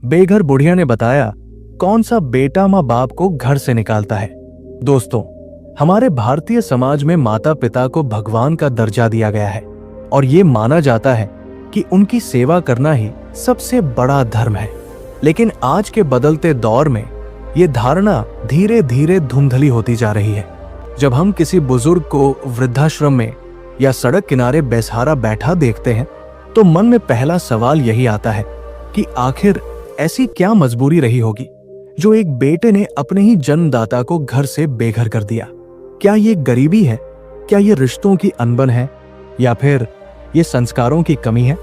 बेघर बुढ़िया ने बताया, कौन सा बेटा माँ बाप को घर से निकालता है। दोस्तों, हमारे भारतीय समाज में माता पिता को भगवान का दर्जा दिया गया है और ये माना जाता है कि उनकी सेवा करना ही सबसे बड़ा धर्म है। लेकिन आज के बदलते दौर में ये धारणा धीरे धीरे धुंधली होती जा रही है। जब हम किसी बुजुर्ग को वृद्धाश्रम में या सड़क किनारे बेसहारा बैठा देखते हैं तो मन में पहला सवाल यही आता है कि आखिर ऐसी क्या मजबूरी रही होगी जो एक बेटे ने अपने ही जन्मदाता को घर से बेघर कर दिया। क्या ये गरीबी है? क्या ये रिश्तों की अनबन है? या फिर ये संस्कारों की कमी है?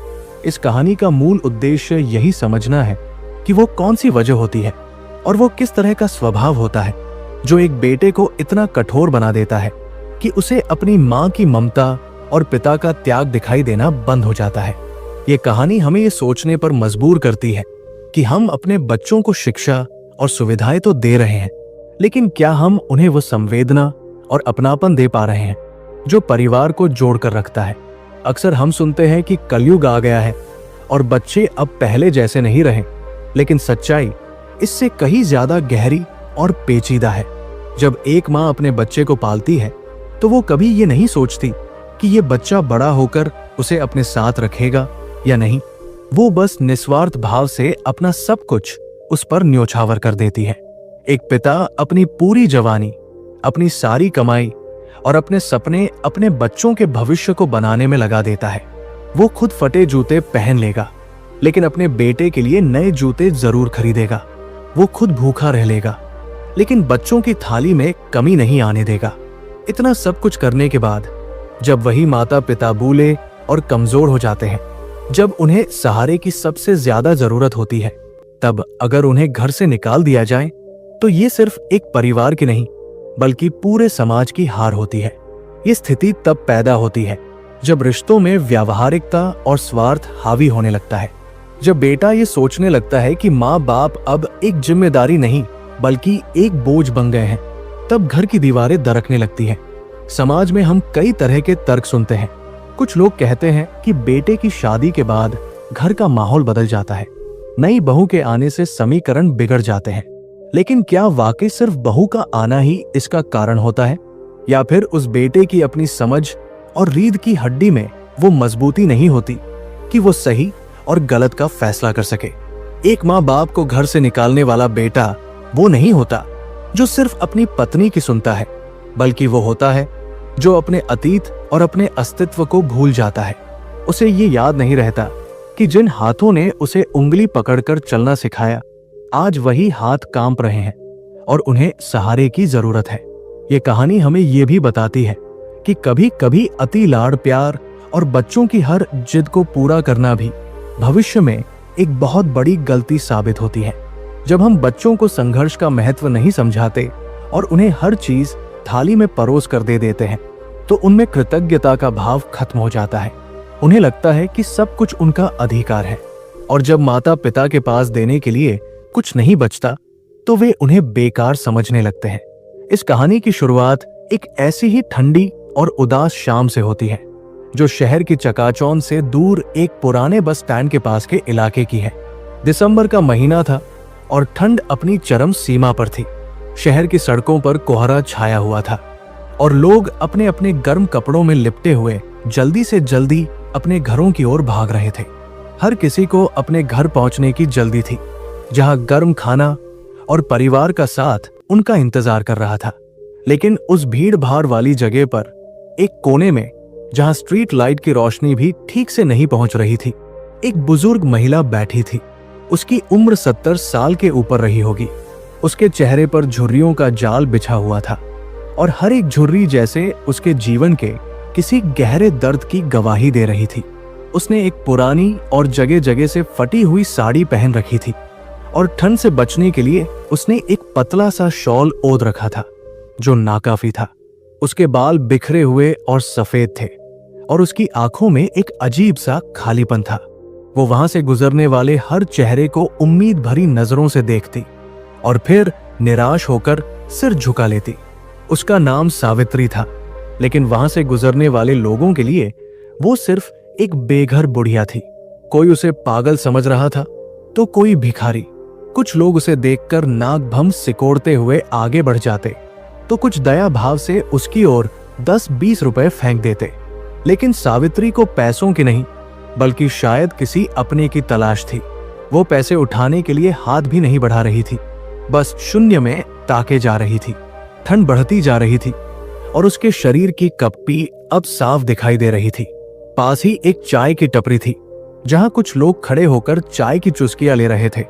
इस कहानी का मूल उद्देश्य यही समझना है कि वो कौन सी वजह होती है और वो किस तरह का स्वभाव होता है जो एक बेटे को इतना कठोर बना देता है कि उसे अपनी माँ की ममता और पिता का त्याग दिखाई देना बंद हो जाता है। ये कहानी हमें ये सोचने पर मजबूर करती है कि हम अपने बच्चों को शिक्षा और सुविधाएं तो दे रहे हैं, लेकिन क्या हम उन्हें वो संवेदना और अपनापन दे पा रहे हैं जो परिवार को जोड़कर रखता है। अक्सर हम सुनते हैं कि कलयुग आ गया है और बच्चे अब पहले जैसे नहीं रहे, लेकिन सच्चाई इससे कहीं ज्यादा गहरी और पेचीदा है। जब एक माँ अपने बच्चे को पालती है तो वो कभी ये नहीं सोचती कि ये बच्चा बड़ा होकर उसे अपने साथ रखेगा या नहीं। वो बस निस्वार्थ भाव से अपना सब कुछ उस पर न्योछावर कर देती है। एक पिता अपनी पूरी जवानी, अपनी सारी कमाई और अपने सपने अपने बच्चों के भविष्य को बनाने में लगा देता है। वो खुद फटे जूते पहन लेगा, लेकिन अपने बेटे के लिए नए जूते जरूर खरीदेगा। वो खुद भूखा रह लेगा, लेकिन बच्चों की थाली में कमी नहीं आने देगा। इतना सब कुछ करने के बाद जब वही माता पिता बूढ़े और कमजोर हो जाते हैं, जब उन्हें सहारे की सबसे ज्यादा जरूरत होती है, तब अगर उन्हें घर से निकाल दिया जाए तो ये सिर्फ एक परिवार की नहीं बल्कि पूरे समाज की हार होती है। ये स्थिति तब पैदा होती है जब रिश्तों में व्यावहारिकता और स्वार्थ हावी होने लगता है। जब बेटा ये सोचने लगता है कि माँ बाप अब एक जिम्मेदारी नहीं बल्कि एक बोझ बन गए हैं, तब घर की दीवारें दरकने लगती हैं। समाज में हम कई तरह के तर्क सुनते हैं। कुछ लोग कहते हैं कि बेटे की शादी के बाद घर का माहौल बदल जाता है, नई बहू के आने से समीकरण बिगड़ जाते हैं। लेकिन क्या वाकई सिर्फ बहू का आना ही इसका कारण होता है, या फिर उस बेटे की अपनी समझ और रीढ़ की हड्डी में वो मजबूती नहीं होती कि वो सही और गलत का फैसला कर सके? एक माँ बाप को घर से निकालने वाला बेटा वो नहीं होता जो सिर्फ अपनी पत्नी की सुनता है, बल्कि वो होता है जो अपने अतीत और अपने अस्तित्व को भूल जाता है। उसे ये याद नहीं रहता कि जिन हाथों ने उसे उंगली पकड़कर चलना सिखाया, आज वही हाथ कांप रहे हैं और उन्हें सहारे की जरूरत है। ये कहानी हमें ये भी बताती है कि कभी कभी अति लाड़ प्यार और बच्चों की हर जिद को पूरा करना भी भविष्य में एक बहुत बड़ी गलती साबित होती है। जब हम बच्चों को संघर्ष का महत्व नहीं समझाते और उन्हें हर चीज थाली में परोस कर दे देते हैं, तो उनमें कृतज्ञता का भाव खत्म हो जाता है। उन्हें लगता है कि सब कुछ उनका अधिकार है, और जब माता पिता के पास देने के लिए कुछ नहीं बचता तो वे उन्हें बेकार समझने लगते हैं। इस कहानी की शुरुआत एक ऐसी ही ठंडी और उदास शाम से होती है जो शहर की चकाचौंध से दूर एक पुराने बस स्टैंड के पास के इलाके की है। दिसंबर का महीना था और ठंड अपनी चरम सीमा पर थी। शहर की सड़कों पर कोहरा छाया हुआ था और लोग अपने अपने गर्म कपड़ों में लिपटे हुए जल्दी से जल्दी अपने घरों की ओर भाग रहे थे। हर किसी को अपने घर पहुंचने की जल्दी थी, जहां गर्म खाना और परिवार का साथ उनका इंतजार कर रहा था। लेकिन उस भीड़ भाड़ वाली जगह पर एक कोने में, जहां स्ट्रीट लाइट की रोशनी भी ठीक से नहीं पहुंच रही थी, एक बुजुर्ग महिला बैठी थी। उसकी उम्र 70 साल के ऊपर रही होगी। उसके चेहरे पर झुर्रियों का जाल बिछा हुआ था और हर एक झुर्री जैसे उसके जीवन के किसी गहरे दर्द की गवाही दे रही थी। उसने एक पुरानी और जगह जगह से फटी हुई साड़ी पहन रखी थी और ठंड से बचने के लिए उसने एक पतला सा शॉल ओढ़ रखा था जो नाकाफी था। उसके बाल बिखरे हुए और सफेद थे और उसकी आंखों में एक अजीब सा खालीपन था। वो वहां से गुजरने वाले हर चेहरे को उम्मीद भरी नजरों से देखती और फिर निराश होकर सिर झुका लेती। उसका नाम सावित्री था, लेकिन वहां से गुजरने वाले लोगों के लिए वो सिर्फ एक बेघर बुढ़िया थी। कोई उसे पागल समझ रहा था तो कोई भिखारी, कुछ लोग उसे देखकर नाक भम सिकोड़ते हुए आगे बढ़ जाते, तो कुछ दया भाव से उसकी ओर 10-20 रुपए फेंक देते। लेकिन सावित्री को पैसों की नहीं, बल्कि शायद किसी अपने की तलाश थी। वो पैसे उठाने के लिए हाथ भी नहीं बढ़ा रही थी, बस शून्य में ताके जा रही थी। ठंड बढ़ती जा रही थी और उसके शरीर की कप्पी अब साफ दिखाई दे रही थी। पास ही एक चाय की टपरी थी, जहां कुछ लोग खड़े होकर चाय की चुस्कियां ले रहे थे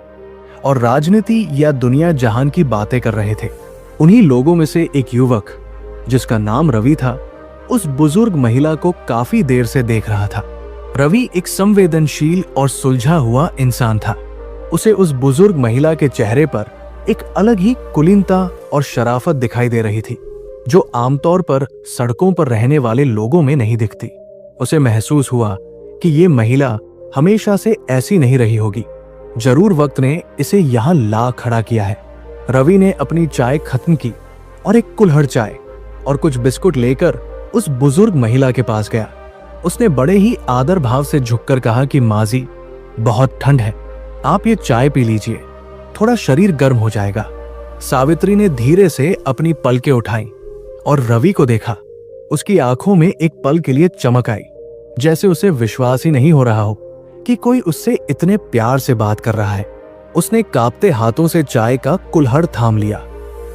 और राजनीति या दुनिया जहान की बातें कर रहे थे। उन्हीं लोगों में से एक युवक, जिसका नाम रवि था, उस बुजुर्ग महिला को काफी देर से देख रहा था। रवि एक संवेदनशील और सुलझा हुआ इंसान था। उसे उस बुजुर्ग महिला के चेहरे पर एक अलग ही कुलीनता और शराफत दिखाई दे रही थी, जो आमतौर पर सड़कों पर रहने वाले लोगों में नहीं दिखती। उसे महसूस हुआ कि ये महिला हमेशा से ऐसी नहीं रही होगी। जरूर वक्त ने इसे यहाँ ला खड़ा किया है। रवि ने अपनी चाय खत्म की और एक कुल्हड़ चाय और कुछ बिस्कुट लेकर उस बुजुर्ग महिला के पास गया। उसने बड़े ही आदर भाव से झुककर कहा कि माँ जी, बहुत ठंड है, आप ये चाय पी लीजिए, थोड़ा शरीर गर्म हो जाएगा। सावित्री ने धीरे से अपनी पलकें उठाई और रवि को देखा। उसकी आंखों में एक पल के लिए चमक आई, जैसे उसे विश्वास ही नहीं हो रहा हो कि कोई उससे इतने प्यार से बात कर रहा है। उसने कांपते हाथों से चाय का कुल्हड़ थाम लिया।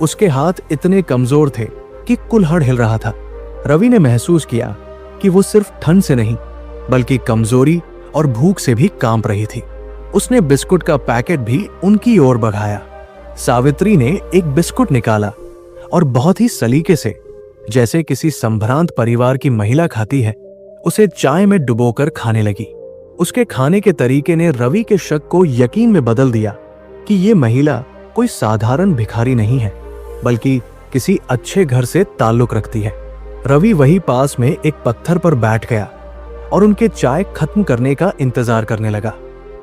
उसके हाथ इतने कमजोर थे कि कुल्हड़ हिल रहा था। रवि ने महसूस किया कि वो सिर्फ ठंड से नहीं, बल्कि कमजोरी और भूख से भी कांप रही थी। उसने बिस्कुट का पैकेट भी उनकी ओर बढ़ाया। सावित्री ने एक बिस्कुट निकाला और बहुत ही सलीके से, जैसे किसी संभ्रांत परिवार की महिला खाती है, उसे चाय में डुबोकर खाने लगी। उसके खाने के तरीके ने रवि के शक को यकीन में बदल दिया कि ये महिला कोई साधारण भिखारी नहीं है, बल्कि किसी अच्छे घर से ताल्लुक रखती है। रवि वही पास में एक पत्थर पर बैठ गया और उनके चाय खत्म करने का इंतजार करने लगा।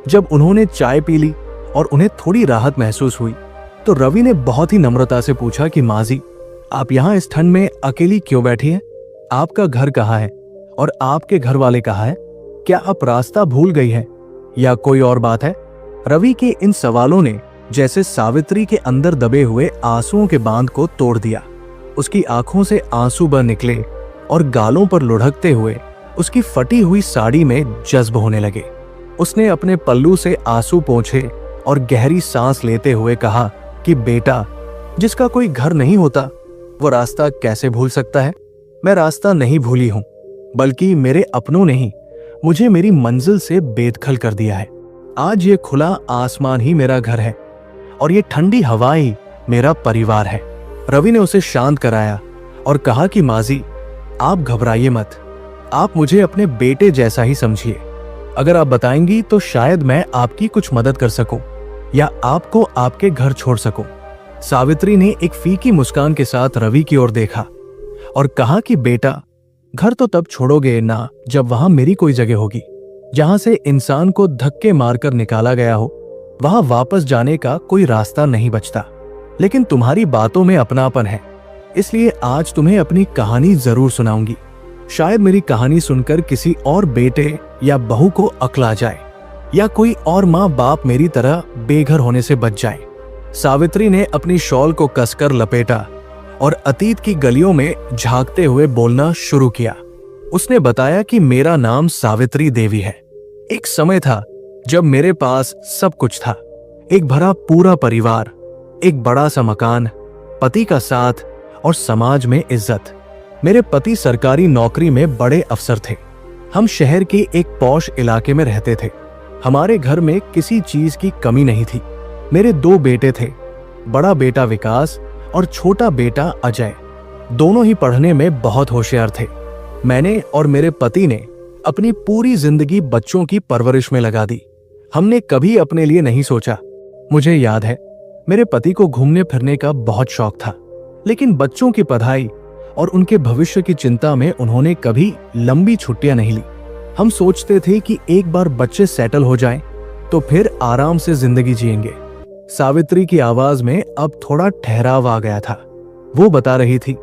जब उन्होंने चाय पी ली और उन्हें थोड़ी राहत महसूस हुई, तो रवि ने बहुत ही नम्रता से पूछा कि माँ जी, आप यहाँ इस ठंड में अकेली क्यों बैठी हैं? आपका घर कहाँ है और आपके घर वाले कहाँ हैं? क्या आप रास्ता भूल गई हैं या कोई और बात है? रवि के इन सवालों ने जैसे सावित्री के अंदर दबे हुए आंसुओं के बांध को तोड़ दिया। उसकी आंखों से आंसू बह निकले और गालों पर लुढ़कते हुए उसकी फटी हुई साड़ी में जज्ब होने लगे। उसने अपने पल्लू से आंसू पोंछे और गहरी सांस लेते हुए कहा कि बेटा, जिसका कोई घर नहीं होता वो रास्ता कैसे भूल सकता है? मैं रास्ता नहीं भूली हूं, बल्कि मेरे अपनों ने ही मुझे मेरी मंजिल से बेदखल कर दिया है। आज ये खुला आसमान ही मेरा घर है और ये ठंडी हवा ही मेरा परिवार है। रवि ने उसे शांत कराया और कहा कि माँ जी, आप घबराइए मत, आप मुझे अपने बेटे जैसा ही समझिए। अगर आप बताएंगी तो शायद मैं आपकी कुछ मदद कर सकूं या आपको आपके घर छोड़ सकूं। सावित्री ने एक फीकी मुस्कान के साथ रवि की ओर देखा और कहा कि बेटा, घर तो तब छोड़ोगे ना जब वहां मेरी कोई जगह होगी। जहां से इंसान को धक्के मारकर निकाला गया हो, वहां वापस जाने का कोई रास्ता नहीं बचता। लेकिन तुम्हारी बातों में अपनापन है, इसलिए आज तुम्हें अपनी कहानी जरूर सुनाऊंगी। शायद मेरी कहानी सुनकर किसी और बेटे या बहू को अक्ल आ जाए या कोई और माँ बाप मेरी तरह बेघर होने से बच जाए। सावित्री ने अपनी शॉल को कसकर लपेटा और अतीत की गलियों में झांकते हुए बोलना शुरू किया। उसने बताया कि मेरा नाम सावित्री देवी है। एक समय था जब मेरे पास सब कुछ था, एक भरा पूरा परिवार, एक बड़ा सा मकान, पति का साथ और समाज में इज्जत। मेरे पति सरकारी नौकरी में बड़े अफसर थे। हम शहर के एक पॉश इलाके में रहते थे। हमारे घर में किसी चीज की कमी नहीं थी। मेरे 2 बेटे थे, बड़ा बेटा विकास और छोटा बेटा अजय। दोनों ही पढ़ने में बहुत होशियार थे। मैंने और मेरे पति ने अपनी पूरी जिंदगी बच्चों की परवरिश में लगा दी। हमने कभी अपने लिए नहीं सोचा। मुझे याद है, मेरे पति को घूमने फिरने का बहुत शौक था, लेकिन बच्चों की पढ़ाई और उनके भविष्य की चिंता में उन्होंने कभी लंबी छुट्टियां नहीं ली। हम सोचते थे कि एक बार बच्चे सेटल हो जाएं, तो फिर आराम से जिंदगी जिएंगे। सावित्री की आवाज में अब थोड़ा ठहराव आ गया था। वो बता रही थी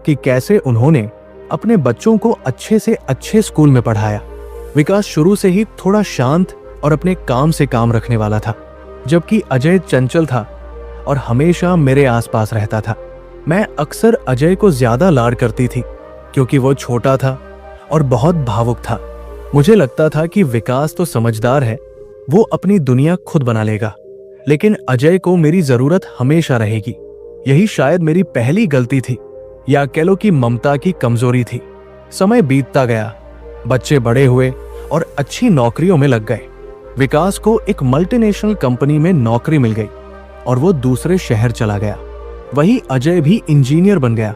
कि कैसे उन्होंने अपने बच्चों को अच्छे से अच्छे स्कूल में पढ़ाया। विकास शुरू से ही थोड़ा शांत और अपने काम से काम रखने वाला था, जबकि अजय चंचल था और हमेशा मेरे आसपास रहता था। मैं अक्सर अजय को ज्यादा लाड करती थी क्योंकि वो छोटा था और बहुत भावुक था। मुझे लगता था कि विकास तो समझदार है, वो अपनी दुनिया खुद बना लेगा, लेकिन अजय को मेरी जरूरत हमेशा रहेगी। यही शायद मेरी पहली गलती थी, या कह लो कि ममता की कमजोरी थी। समय बीतता गया, बच्चे बड़े हुए और अच्छी नौकरियों में लग गए। विकास को एक मल्टीनेशनल कंपनी में नौकरी मिल गई और वो दूसरे शहर चला गया। वही अजय भी इंजीनियर बन गया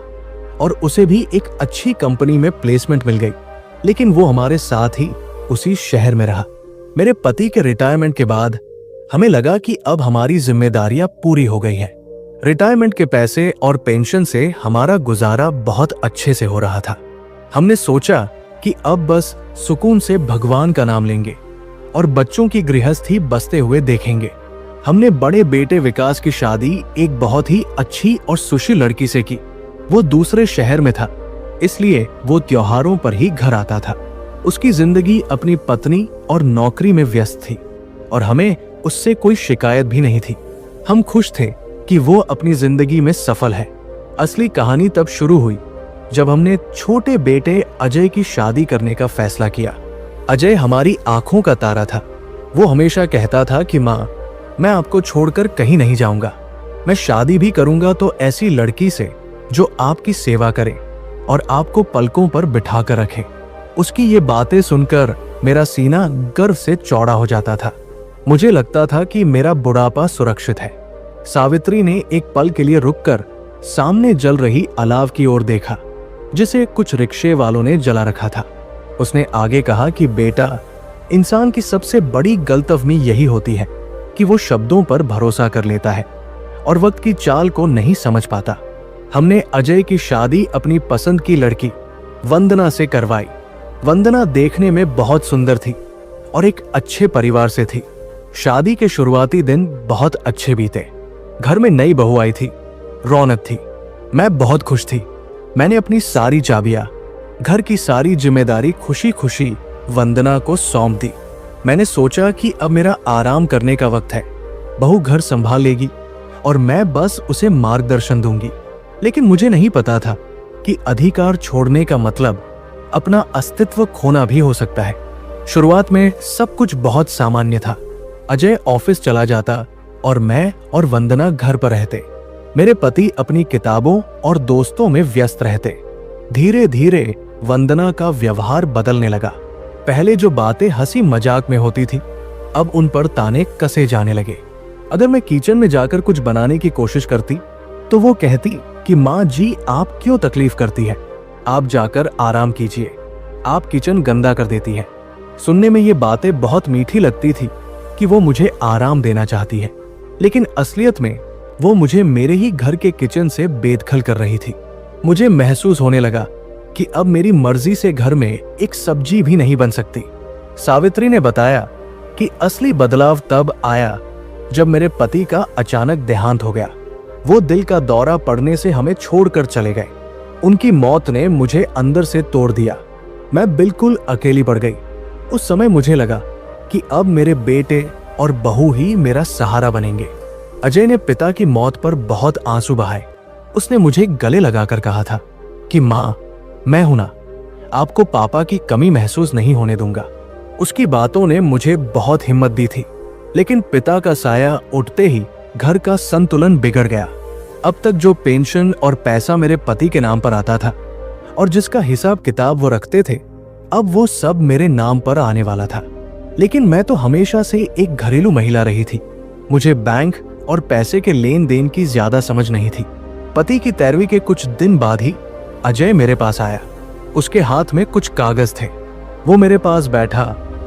और उसे भी एक अच्छी कंपनी में प्लेसमेंट मिल गई, लेकिन वो हमारे साथ ही उसी शहर में रहा। मेरे पति के रिटायरमेंट के बाद हमें लगा कि अब हमारी जिम्मेदारियां पूरी हो गई हैं। रिटायरमेंट के पैसे और पेंशन से हमारा गुजारा बहुत अच्छे से हो रहा था। हमने सोचा कि अब बस सुकून से भगवान का नाम लेंगे और बच्चों की गृहस्थी बसते हुए देखेंगे। हमने बड़े बेटे विकास की शादी एक बहुत ही अच्छी और सुशील लड़की से की। वो दूसरे शहर में था, इसलिए वो त्योहारों पर ही घर आता था। उसकी जिंदगी अपनी पत्नी और नौकरी में व्यस्त थी और हमें उससे कोई शिकायत भी नहीं थी। हम खुश थे कि वो अपनी जिंदगी में सफल है। असली कहानी तब शुरू हुई जब हमने छोटे बेटे अजय की शादी करने का फैसला किया। अजय हमारी आंखों का तारा था। वो हमेशा कहता था कि माँ, मैं आपको छोड़कर कहीं नहीं जाऊंगा। मैं शादी भी करूंगा तो ऐसी लड़की से जो आपकी सेवा करे और आपको पलकों पर बिठा कर रखे। उसकी ये बातें सुनकर मेरा सीना गर्व से चौड़ा हो जाता था। मुझे लगता था कि मेरा बुढ़ापा सुरक्षित है। सावित्री ने एक पल के लिए रुककर सामने जल रही अलाव की ओर देखा, जिसे कुछ रिक्शे वालों ने जला रखा था। उसने आगे कहा कि बेटा, इंसान की सबसे बड़ी गलतफहमी यही होती है कि वो शब्दों पर भरोसा कर लेता है और वक्त की चाल को नहीं समझ पाता। हमने अजय की शादी अपनी पसंद की लड़की वंदना से करवाई। वंदना देखने में बहुत सुंदर थी और एक अच्छे परिवार से थी। शादी के शुरुआती दिन बहुत अच्छे बीते। घर में नई बहू आई थी, रौनक थी। मैं बहुत खुश थी। मैंने अपनी सारी चाबियां, घर की सारी जिम्मेदारी खुशी खुशी वंदना को सौंप दी। मैंने सोचा कि अब मेरा आराम करने का वक्त है। बहू घर संभाल लेगी और मैं बस उसे मार्गदर्शन दूंगी। लेकिन मुझे नहीं पता था कि अधिकार छोड़ने का मतलब अपना अस्तित्व खोना भी हो सकता है। शुरुआत में सब कुछ बहुत सामान्य था। अजय ऑफिस चला जाता और मैं और वंदना घर पर रहते। मेरे पति अपनी किताबों और दोस्तों में व्यस्त रहते। धीरे धीरे वंदना का व्यवहार बदलने लगा। पहले जो बातें हंसी मजाक में होती थी, अब उन पर ताने कसे जाने लगे। अगर मैं किचन में जाकर कुछ बनाने की कोशिश करती तो वो कहती कि माँ जी, आप क्यों तकलीफ करती है, आप जाकर आराम कीजिए, आप किचन गंदा कर देती है। सुनने में ये बातें बहुत मीठी लगती थी कि वो मुझे आराम देना चाहती है, लेकिन असलियत में वो मुझे मेरे ही घर के किचन से बेदखल कर रही थी। मुझे महसूस होने लगा कि अब मेरी मर्जी से घर में एक सब्जी भी नहीं बन सकती। सावित्री ने बताया कि असली बदलाव तब आया जब मेरे पति का अचानक देहांत हो गया। वो दिल का दौरा पड़ने से हमें छोड़कर चले गए। उनकी मौत ने मुझे अंदर से तोड़ दिया। मैं बिल्कुल अकेली पड़ गई। उस समय मुझे लगा कि अब मेरे बेटे और बहू ही मेरा सहारा बनेंगे। अजय ने पिता की मौत पर बहुत आंसू बहाए। उसने मुझे गले लगाकर कहा था कि माँ, मैं हूं ना, आपको पापा की कमी महसूस नहीं होने दूंगा। उसकी बातों ने मुझे बहुत हिम्मत दी थी, लेकिन पिता का साया उठते ही घर का संतुलन बिगड़ गया। अब तक जो पेंशन और पैसा मेरे पति के नाम पर आता था और जिसका हिसाब किताब वो रखते थे, अब वो सब मेरे नाम पर आने वाला था। लेकिन मैं तो हमेशा से एक घरेलू महिला रही थी। मुझे बैंक और पैसे के लेन देन की ज्यादा समझ नहीं थी। पति की तैरवी के कुछ दिन बाद ही अजय मेरे पास आया। उसके हाथ में कुछ कागज थे। वो मेरे पास बैठा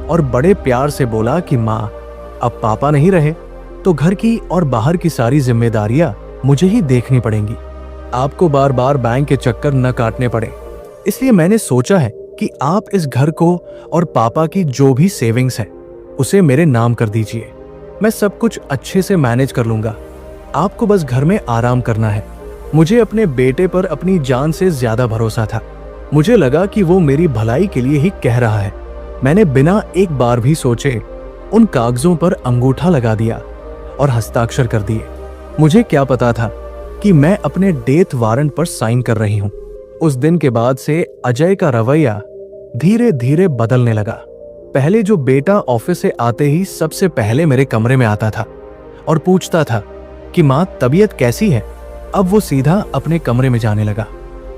और बड़े प्यार से बोला कि माँ, अब पापा नहीं रहे तो घर की और बाहर की सारी जिम्मेदारियां मुझे ही देखनी पड़ेंगी। आपको बार बार बैंक के चक्कर न काटने पड़े, इसलिए मैंने सोचा है कि आप इस घर को और पापा की जो भी सेविंग्स है उसे मेरे नाम कर दीजिए। मैं सब कुछ अच्छे से मैनेज कर लूंगा। आपको बस घर में आराम करना है। मुझे अपने बेटे पर अपनी जान से ज्यादा भरोसा था। मुझे लगा कि वो मेरी भलाई के लिए ही कह रहा है। मैंने बिना एक बार भी सोचे उन कागजों पर अंगूठा लगा दिया और हस्ताक्षर कर दिए। मुझे क्या पता था कि मैं अपने डेथ वारंट पर साइन कर रही हूं। उस दिन के बाद से अजय का रवैया धीरे धीरे बदलने लगा। पहले जो बेटा ऑफिस से आते ही सबसे पहले मेरे कमरे में आता था और पूछता था कि माँ तबीयत कैसी है, अब वो सीधा अपने कमरे में जाने लगा।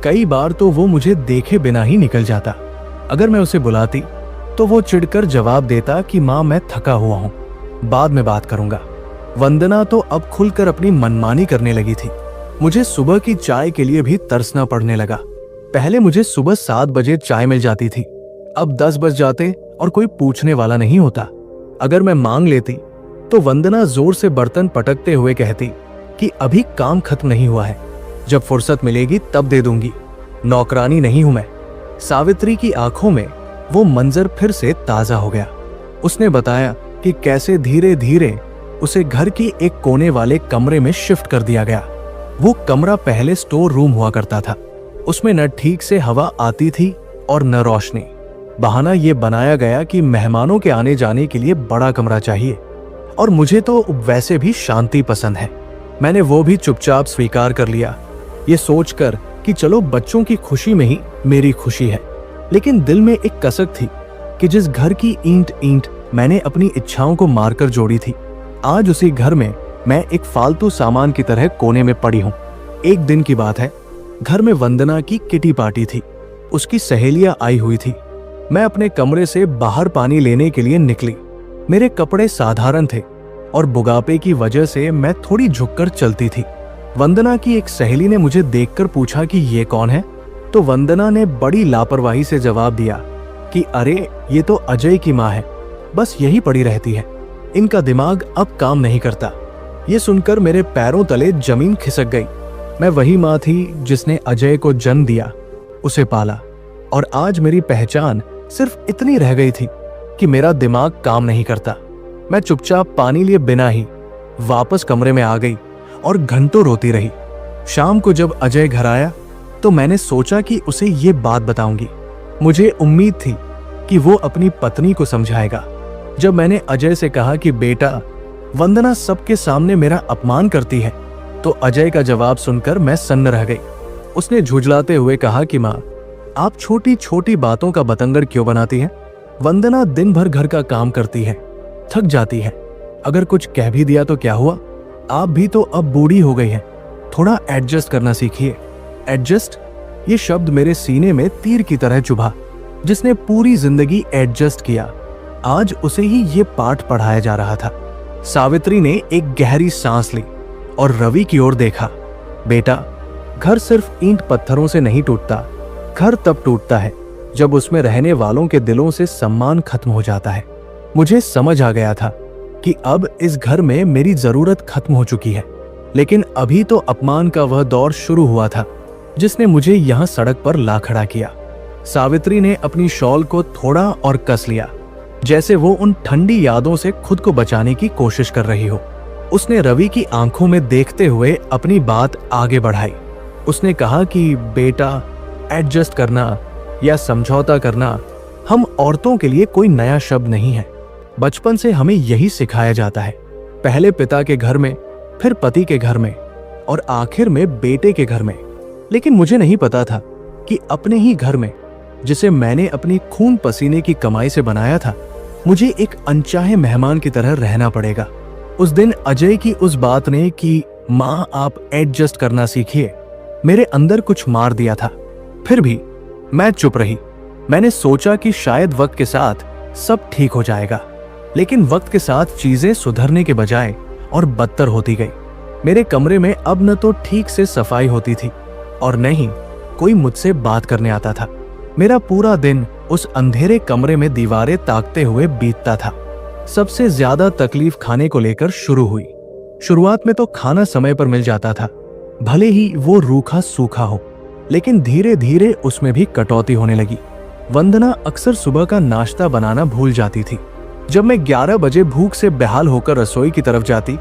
कई बार तो वो मुझे देखे बिना ही निकल जाता। अगर मैं उसे बुलाती तो वो चिढ़कर जवाब देता कि माँ मैं थका हुआ हूँ, बाद में बात करूंगा। वंदना तो अब खुलकर अपनी मनमानी करने लगी थी। मुझे सुबह की चाय के लिए भी तरसना पड़ने लगा। पहले मुझे सुबह 7 बजे चाय मिल जाती थी, अब 10 बज जाते और कोई पूछने वाला नहीं होता। अगर मैं मांग लेती तो वंदना जोर से बर्तन पटकते हुए कहती कि अभी काम खत्म नहीं हुआ है, जब फुर्सत मिलेगी तब दे दूंगी, नौकरानी नहीं हूं मैं। सावित्री की आंखों में वो मंजर फिर से ताजा हो गया। उसने बताया कि कैसे धीरे धीरे उसे घर की एक कोने वाले कमरे में शिफ्ट कर दिया गया। वो कमरा पहले स्टोर रूम हुआ करता था। उसमें न ठीक से हवा आती थी और न रोशनी। बहाना ये बनाया गया कि मेहमानों के आने जाने के लिए बड़ा कमरा चाहिए, और मुझे तो वैसे भी शांति पसंद है। मैंने वो भी चुपचाप स्वीकार कर लिया, ये सोचकर कि चलो बच्चों की खुशी में ही मेरी खुशी है। लेकिन दिल में एक कसक थी कि जिस घर की ईंट ईंट मैंने अपनी इच्छाओं को मारकर जोड़ी थी, आज उसी घर में मैं एक फालतू सामान की तरह कोने में पड़ी हूं। एक दिन की बात है, घर में वंदना की किटी पार्टी थी। उसकी सहेलियां आई हुई थी। मैं अपने कमरे से बाहर पानी लेने के लिए निकली। मेरे कपड़े साधारण थे और बुढ़ापे की वजह से मैं थोड़ी झुककर चलती थी। वंदना की एक सहेली ने मुझे देखकर पूछा कि ये कौन है, तो वंदना ने बड़ी लापरवाही से जवाब दिया कि अरे ये तो अजय की माँ है, बस यही पड़ी रहती है, इनका दिमाग अब काम नहीं करता। ये सुनकर मेरे पैरों तले जमीन खिसक गई। मैं वही माँ थी जिसने अजय को जन्म दिया, उसे पाला, और आज मेरी पहचान सिर्फ इतनी रह गई थी कि मेरा दिमाग काम नहीं करता। मैं चुपचाप पानी लिए बिना ही वापस कमरे में आ गई और घंटों रोती रही। शाम को जब अजय घर आया तो मैंने सोचा कि उसे ये बात बताऊंगी। मुझे उम्मीद थी कि वो अपनी पत्नी को समझाएगा। जब मैंने अजय से कहा कि बेटा, वंदना सबके सामने मेरा अपमान करती है, तो अजय का जवाब सुनकर मैं सन्न रह गई। उसने झुंझलाते हुए कहा कि माँ, आप छोटी छोटी बातों का बतंगड़ क्यों बनाती हैं? वंदना दिन भर घर का काम करती है, थक जाती है। अगर कुछ कह भी दिया तो क्या हुआ? आप भी तो अब बूढ़ी हो गई हैं, थोड़ा एडजस्ट करना सीखिए। एडजस्ट, ये शब्द मेरे सीने में तीर की तरह चुभा। जिसने पूरी जिंदगी एडजस्ट किया, आज उसे ही ये पाठ पढ़ाया जा रहा था। सावित्री ने एक गहरी सांस ली और रवि की ओर देखा। बेटा, घर सिर्फ ईंट पत्थरों से नहीं टूटता। घर तब टूटता है जब उसमें रहने वालों के दिलों से सम्मान खत्म हो जाता है। मुझे समझ आ गया था कि अब इस घर में मेरी जरूरत खत्म हो चुकी है, लेकिन अभी तो अपमान का वह दौर शुरू हुआ था जिसने मुझे यहाँ सड़क पर ला खड़ा किया। सावित्री ने अपनी शॉल को थोड़ा और कस लिया, जैसे वो उन ठंडी यादों से खुद को बचाने की कोशिश कर रही हो। उसने रवि की आंखों में देखते हुए अपनी बात आगे बढ़ाई। उसने कहा कि बेटा, एडजस्ट करना या समझौता करना हम औरतों के लिए कोई नया शब्द नहीं है। बचपन से हमें यही सिखाया जाता है, पहले पिता के घर में, फिर पति के घर में और आखिर में बेटे के घर में। लेकिन मुझे नहीं पता था कि अपने ही घर में, जिसे मैंने अपनी खून पसीने की कमाई से बनाया था, मुझे एक अनचाहे मेहमान की तरह रहना पड़ेगा। उस दिन अजय की उस बात ने कि माँ आप एडजस्ट करना सीखिए, मेरे अंदर कुछ मार दिया था। फिर भी मैं चुप रही। मैंने सोचा कि शायद वक्त के साथ सब ठीक हो जाएगा, लेकिन वक्त के साथ चीजें सुधरने के बजाय और बदतर होती गई। मेरे कमरे में अब न तो ठीक से सफाई होती थी और न ही कोई मुझसे बात करने आता था। मेरा पूरा दिन उस अंधेरे कमरे में दीवारें ताकते हुए बीतता था। सबसे ज्यादा तकलीफ खाने को लेकर शुरू हुई। शुरुआत में तो खाना समय पर मिल जाता था, भले ही वो रूखा सूखा हो, लेकिन धीरे धीरे उसमें भी कटौती होने लगी। वंदना अक्सर सुबह का नाश्ता बनाना भूल जाती थी। जब मैं 11 बजे भूख से बेहाल होकर रसोई की तरफ जाती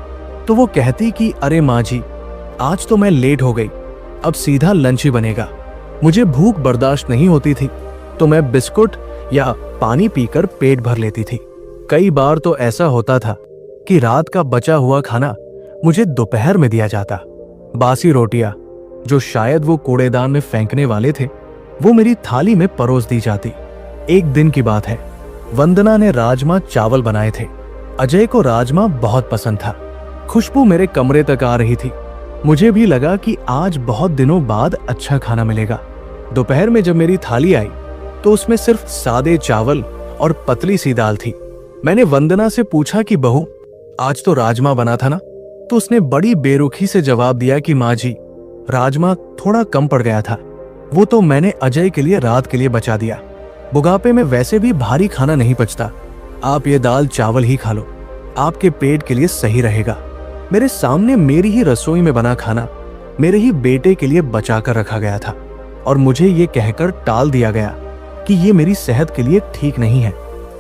तो वो कहती कि अरे माँ जी, आज तो मैं लेट हो गई, अब सीधा लंच ही बनेगा। मुझे भूख बर्दाश्त नहीं होती थी तो मैं बिस्कुट या पानी पीकर पेट भर लेती थी। कई बार तो ऐसा होता था कि रात का बचा हुआ खाना मुझे दोपहर में दिया जाता। बासी रोटियां जो शायद वो कूड़ेदान में फेंकने वाले थे, वो मेरी थाली में परोस दी जाती। एक दिन की बात है, वंदना ने राजमा चावल बनाए थे। अजय को राजमा बहुत पसंद था। खुशबू मेरे कमरे तक आ रही थी। मुझे भी लगा कि आज बहुत दिनों बाद अच्छा खाना मिलेगा। दोपहर में जब मेरी थाली आई तो उसमें सिर्फ सादे चावल और पतली सी दाल थी। मैंने वंदना से पूछा कि बहू, आज तो राजमा बना था ना? तो उसने बड़ी बेरुखी से जवाब दिया कि माँ जी, राजमा थोड़ा कम पड़ गया था, वो तो मैंने अजय के लिए रात के लिए बचा दिया। बुढ़ापे में वैसे भी भारी खाना नहीं पचता, आप ये दाल चावल ही खा लो, आपके पेट के लिए सही रहेगा। मेरे सामने मेरी ही रसोई में बना खाना मेरे ही बेटे के लिए बचा कर रखा गया था और मुझे ये कहकर टाल दिया गया कि ये मेरी सेहत के लिए ठीक नहीं है।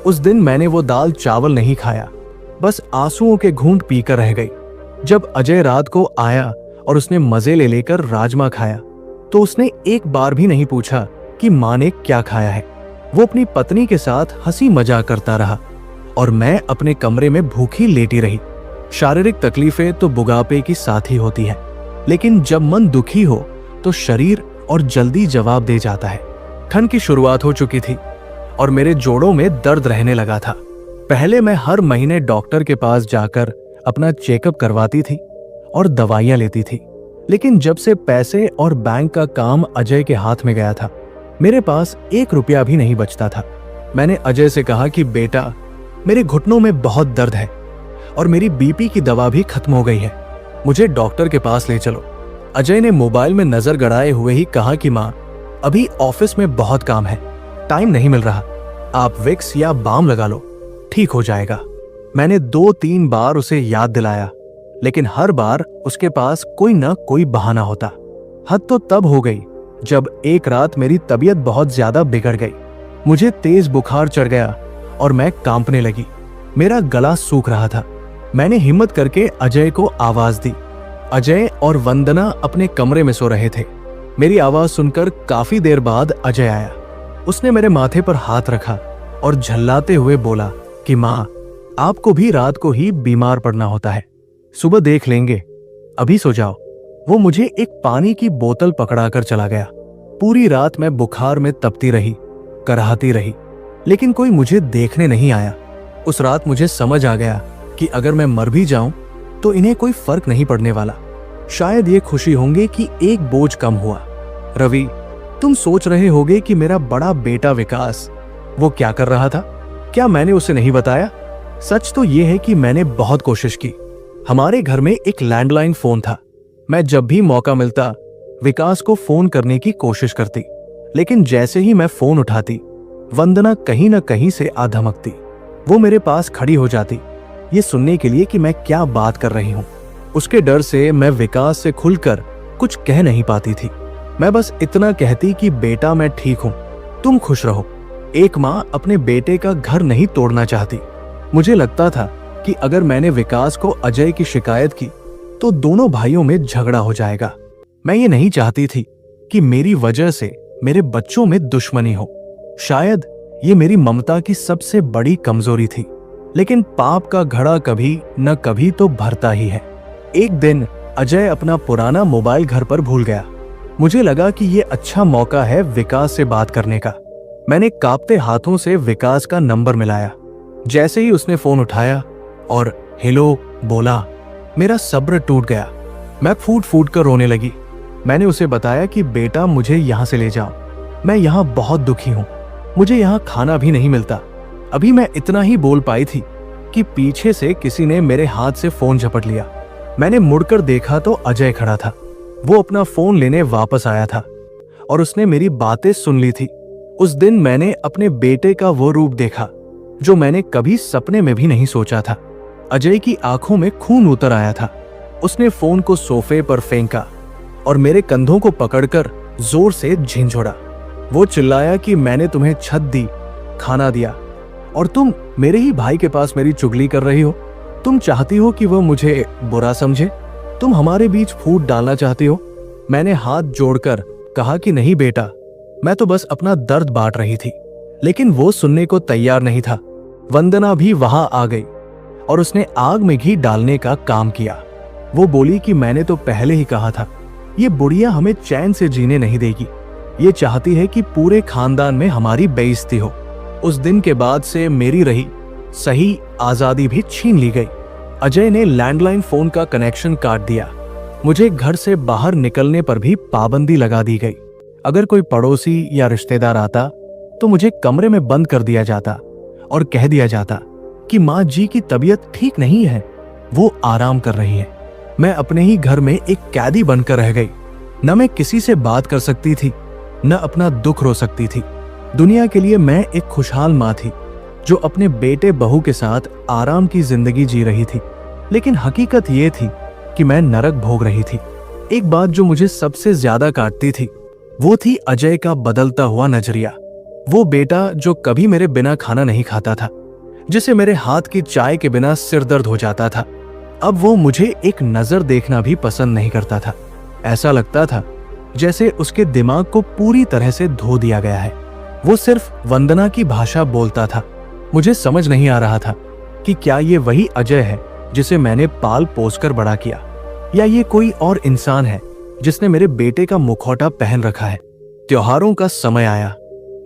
उस दिन मैंने वो दाल चावल नहीं खाया, बस आंसुओं के घूंट पीकर रह गई। जब अजय रात को आया और उसने मजे ले लेकर राजमा खाया तो उसने एक बार भी नहीं पूछा कि माँ ने क्या खाया है। वो अपनी पत्नी के साथ हंसी मजाक करता रहा और मैं अपने कमरे में भूखी लेटी रही। शारीरिक तकलीफें तो बुढ़ापे की साथ ही होती हैं, लेकिन जब मन दुखी हो तो शरीर और जल्दी जवाब दे जाता है। ठंड की शुरुआत हो चुकी थी और मेरे जोड़ों में दर्द रहने लगा था। पहले मैं हर महीने डॉक्टर के पास जाकर अपना चेकअप करवाती थी और दवाइयां लेती थी, लेकिन जब से पैसे और बैंक का काम अजय के हाथ में गया था, मेरे पास 1 रुपया भी नहीं बचता था। मैंने अजय से कहा कि बेटा, मेरे घुटनों में बहुत दर्द है और मेरी बीपी की दवा भी खत्म हो गई है, मुझे डॉक्टर के पास ले चलो। अजय ने मोबाइल में नजर गड़ाए हुए ही कहा कि माँ, अभी ऑफिस में बहुत काम है, टाइम नहीं मिल रहा, आप विक्स या बाम लगा लो, ठीक हो जाएगा। मैंने 2-3 बार उसे याद दिलाया, लेकिन हर बार उसके पास कोई न कोई बहाना होता। हद तो तब हो गई जब एक रात मेरी तबीयत बहुत ज्यादा बिगड़ गई। मुझे तेज बुखार चढ़ गया और मैं कांपने लगी। मेरा गला सूख रहा था। मैंने हिम्मत करके अजय को आवाज दी। अजय और वंदना अपने कमरे में सो रहे थे। मेरी आवाज सुनकर काफी देर बाद अजय आया। उसने मेरे माथे पर हाथ रखा और झल्लाते हुए बोला कि माँ, आपको भी रात को ही बीमार पड़ना होता है, सुबह देख लेंगे, अभी सो जाओ। वो मुझे एक पानी की बोतल पकड़ाकर चला गया। पूरी रात मैं बुखार में तपती रही, कराहती रही, लेकिन कोई मुझे देखने नहीं आया। उस रात मुझे समझ आ गया कि अगर मैं मर भी जाऊं तो इन्हें कोई फर्क नहीं पड़ने वाला। शायद ये खुशी होंगे कि एक बोझ कम हुआ। रवि, तुम सोच रहे होगे कि मेरा बड़ा बेटा विकास वो क्या कर रहा था, क्या मैंने उसे नहीं बताया? सच तो ये है कि मैंने बहुत कोशिश की। हमारे घर में एक लैंडलाइन फोन था। मैं जब भी मौका मिलता विकास को फोन करने की कोशिश करती, लेकिन जैसे ही मैं फोन उठाती, वंदना कहीं न कहीं से आ धमकती। वो मेरे पास खड़ी हो जाती, ये सुनने के लिए कि मैं क्या बात कर रही हूँ। उसके डर से मैं विकास से खुलकर कुछ कह नहीं पाती थी। मैं बस इतना कहती कि बेटा, मैं ठीक हूँ, तुम खुश रहो। एक माँ अपने बेटे का घर नहीं तोड़ना चाहती। मुझे लगता था कि अगर मैंने विकास को अजय की शिकायत की तो दोनों भाइयों में झगड़ा हो जाएगा। मैं ये नहीं चाहती थी कि मेरी वजह से मेरे बच्चों में दुश्मनी हो। शायद ये मेरी ममता की सबसे बड़ी कमजोरी थी, लेकिन पाप का घड़ा कभी न कभी तो भरता ही है। एक दिन अजय अपना पुराना मोबाइल घर पर भूल गया। मुझे लगा कि ये अच्छा मौका है विकास से बात करने का। मैंने कांपते हाथों से विकास का नंबर मिलाया। जैसे ही उसने फोन उठाया और हेलो बोला, मेरा सब्र टूट गया। मैं फूट फूट कर रोने लगी। मैंने उसे बताया कि बेटा, मुझे यहाँ से ले जाओ, मैं यहाँ बहुत दुखी हूँ, मुझे यहाँ खाना भी नहीं मिलता। अभी मैं इतना ही बोल पाई थी कि पीछे से किसी ने मेरे हाथ से फोन झपट लिया। मैंने मुड़कर देखा तो अजय खड़ा था। वो अपना फोन लेने वापस आया था और उसने मेरी बातें सुन ली थी। उस दिन मैंने अपने बेटे का वो रूप देखा जो मैंने कभी सपने में भी नहीं सोचा था। अजय की आंखों में खून उतर आया था। उसने फोन को सोफे पर फेंका और मेरे कंधों को पकड़कर जोर से झिंझोड़ा। वो चिल्लाया कि मैंने तुम्हें छत दी, खाना दिया और तुम मेरे ही भाई के पास मेरी चुगली कर रही हो। तुम चाहती हो कि वो मुझे बुरा समझे, तुम हमारे बीच फूट डालना चाहती हो। मैंने हाथ जोड़कर कहा कि नहीं बेटा, मैं तो बस अपना दर्द बांट रही थी, लेकिन वो सुनने को तैयार नहीं था। वंदना भी वहां आ गई और उसने आग में घी डालने का काम किया। वो बोली कि मैंने तो पहले ही कहा था, ये बुढ़िया हमें चैन से जीने नहीं देगी। ये चाहती है कि पूरे खानदान में हमारी बेइज्जती हो। उस दिन के बाद से मेरी रही सही आजादी भी छीन ली गई। अजय ने लैंडलाइन फोन का कनेक्शन काट दिया। मुझे घर से बाहर निकलने पर भी पाबंदी लगा दी गई। अगर कोई पड़ोसी या रिश्तेदार आता तो मुझे कमरे में बंद कर दिया जाता और कह दिया जाता कि माँ जी की तबीयत ठीक नहीं है, वो आराम कर रही है। मैं अपने ही घर में एक कैदी बनकर रह गई। न मैं किसी से बात कर सकती थी, न अपना दुख रो सकती थी। दुनिया के लिए मैं एक खुशहाल माँ थी जो अपने बेटे बहू के साथ आराम की जिंदगी जी रही थी। लेकिन हकीकत ये थी कि मैं नरक भोग रही थी। एक बात जो मुझे सबसे ज्यादा काटती थी वो थी अजय का बदलता हुआ नजरिया। वो बेटा जो कभी मेरे बिना खाना नहीं खाता था, जिसे मेरे हाथ की चाय के बिना सिर दर्द हो जाता था, अब वो मुझे एक नजर देखना भी पसंद नहीं करता था। ऐसा लगता था जैसे उसके दिमाग को पूरी तरह से धो दिया गया है। वो सिर्फ वंदना की भाषा बोलता था। मुझे समझ नहीं आ रहा था कि क्या ये वही अजय है जिसे मैंने पाल पोस कर बड़ा किया, या ये कोई और इंसान है जिसने मेरे बेटे का मुखौटा पहन रखा है। त्योहारों का समय आया।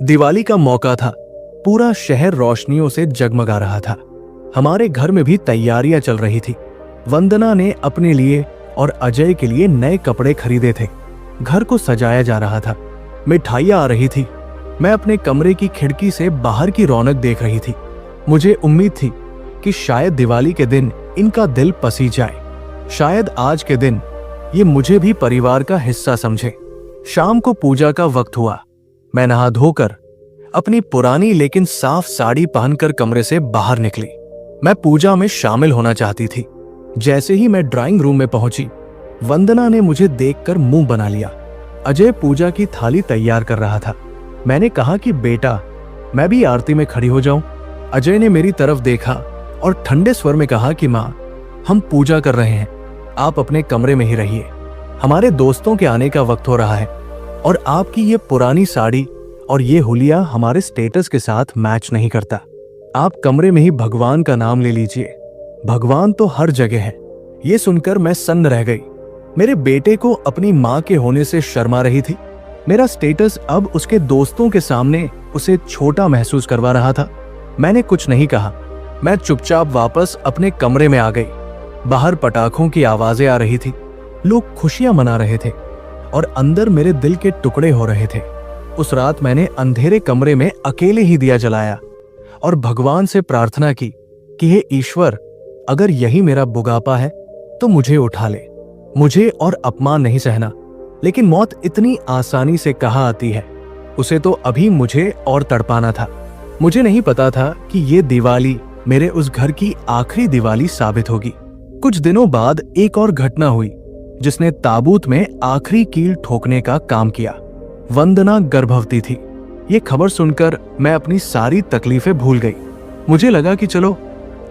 दिवाली का मौका था। पूरा शहर रोशनियों से जगमगा रहा था। हमारे घर में भी तैयारियां चल रही थी। वंदना ने अपने लिए और अजय के लिए नए कपड़े खरीदे थे। घर को सजाया जा रहा था। मिठाइयां आ रही थी। मैं अपने कमरे की खिड़की से बाहर की रौनक देख रही थी। मुझे उम्मीद थी कि शायद दिवाली के दिन इनका दिल पसी जाए। शायद आज के दिन ये मुझे भी परिवार का हिस्सा समझे। शाम को पूजा का वक्त हुआ। मैं नहा धोकर अपनी पुरानी लेकिन साफ साड़ी पहनकर कमरे से बाहर निकली। मैं पूजा में शामिल होना चाहती थी। जैसे ही मैं ड्राइंग रूम में पहुंची, वंदना ने मुझे देखकर मुंह बना लिया। अजय पूजा की थाली तैयार कर रहा था। मैंने कहा कि बेटा, मैं भी आरती में खड़ी हो जाऊं। अजय ने मेरी तरफ देखा और ठंडे स्वर में कहा कि माँ, हम पूजा कर रहे हैं, आप अपने कमरे में ही रहिए। हमारे दोस्तों के आने का वक्त हो रहा है और आपकी ये पुरानी साड़ी और ये हुलिया हमारे स्टेटस के साथ मैच नहीं करता। आप कमरे में ही भगवान का नाम ले लीजिए। भगवान तो हर जगह है। ये सुनकर मैं सन्न रह गई। मेरे बेटे को अपनी माँ के होने से शर्मा रही थी। मेरा स्टेटस अब उसके दोस्तों के सामने उसे छोटा महसूस करवा रहा था। मैंने कुछ नहीं कहा। मैं चुपचाप वापस अपने कमरे में आ गई। बाहर पटाखों की आवाजें आ रही थी। लोग खुशियां मना रहे थे और अंदर मेरे दिल के टुकड़े हो रहे थे। उस रात मैंने अंधेरे कमरे में अकेले ही दिया जलाया और भगवान से प्रार्थना की कि हे ईश्वर, अगर यही मेरा बुढ़ापा है तो मुझे उठा ले। मुझे और अपमान नहीं सहना। लेकिन मौत इतनी आसानी से कहाँ आती है। उसे तो अभी मुझे और तड़पाना था। मुझे नहीं पता था कि ये दिवाली मेरे उस घर की आखिरी दिवाली साबित होगी। कुछ दिनों बाद एक और घटना हुई जिसने ताबूत में आखिरी कील ठोकने का काम किया। वंदना गर्भवती थी। ये खबर सुनकर मैं अपनी सारी तकलीफें भूल गई। मुझे लगा कि चलो,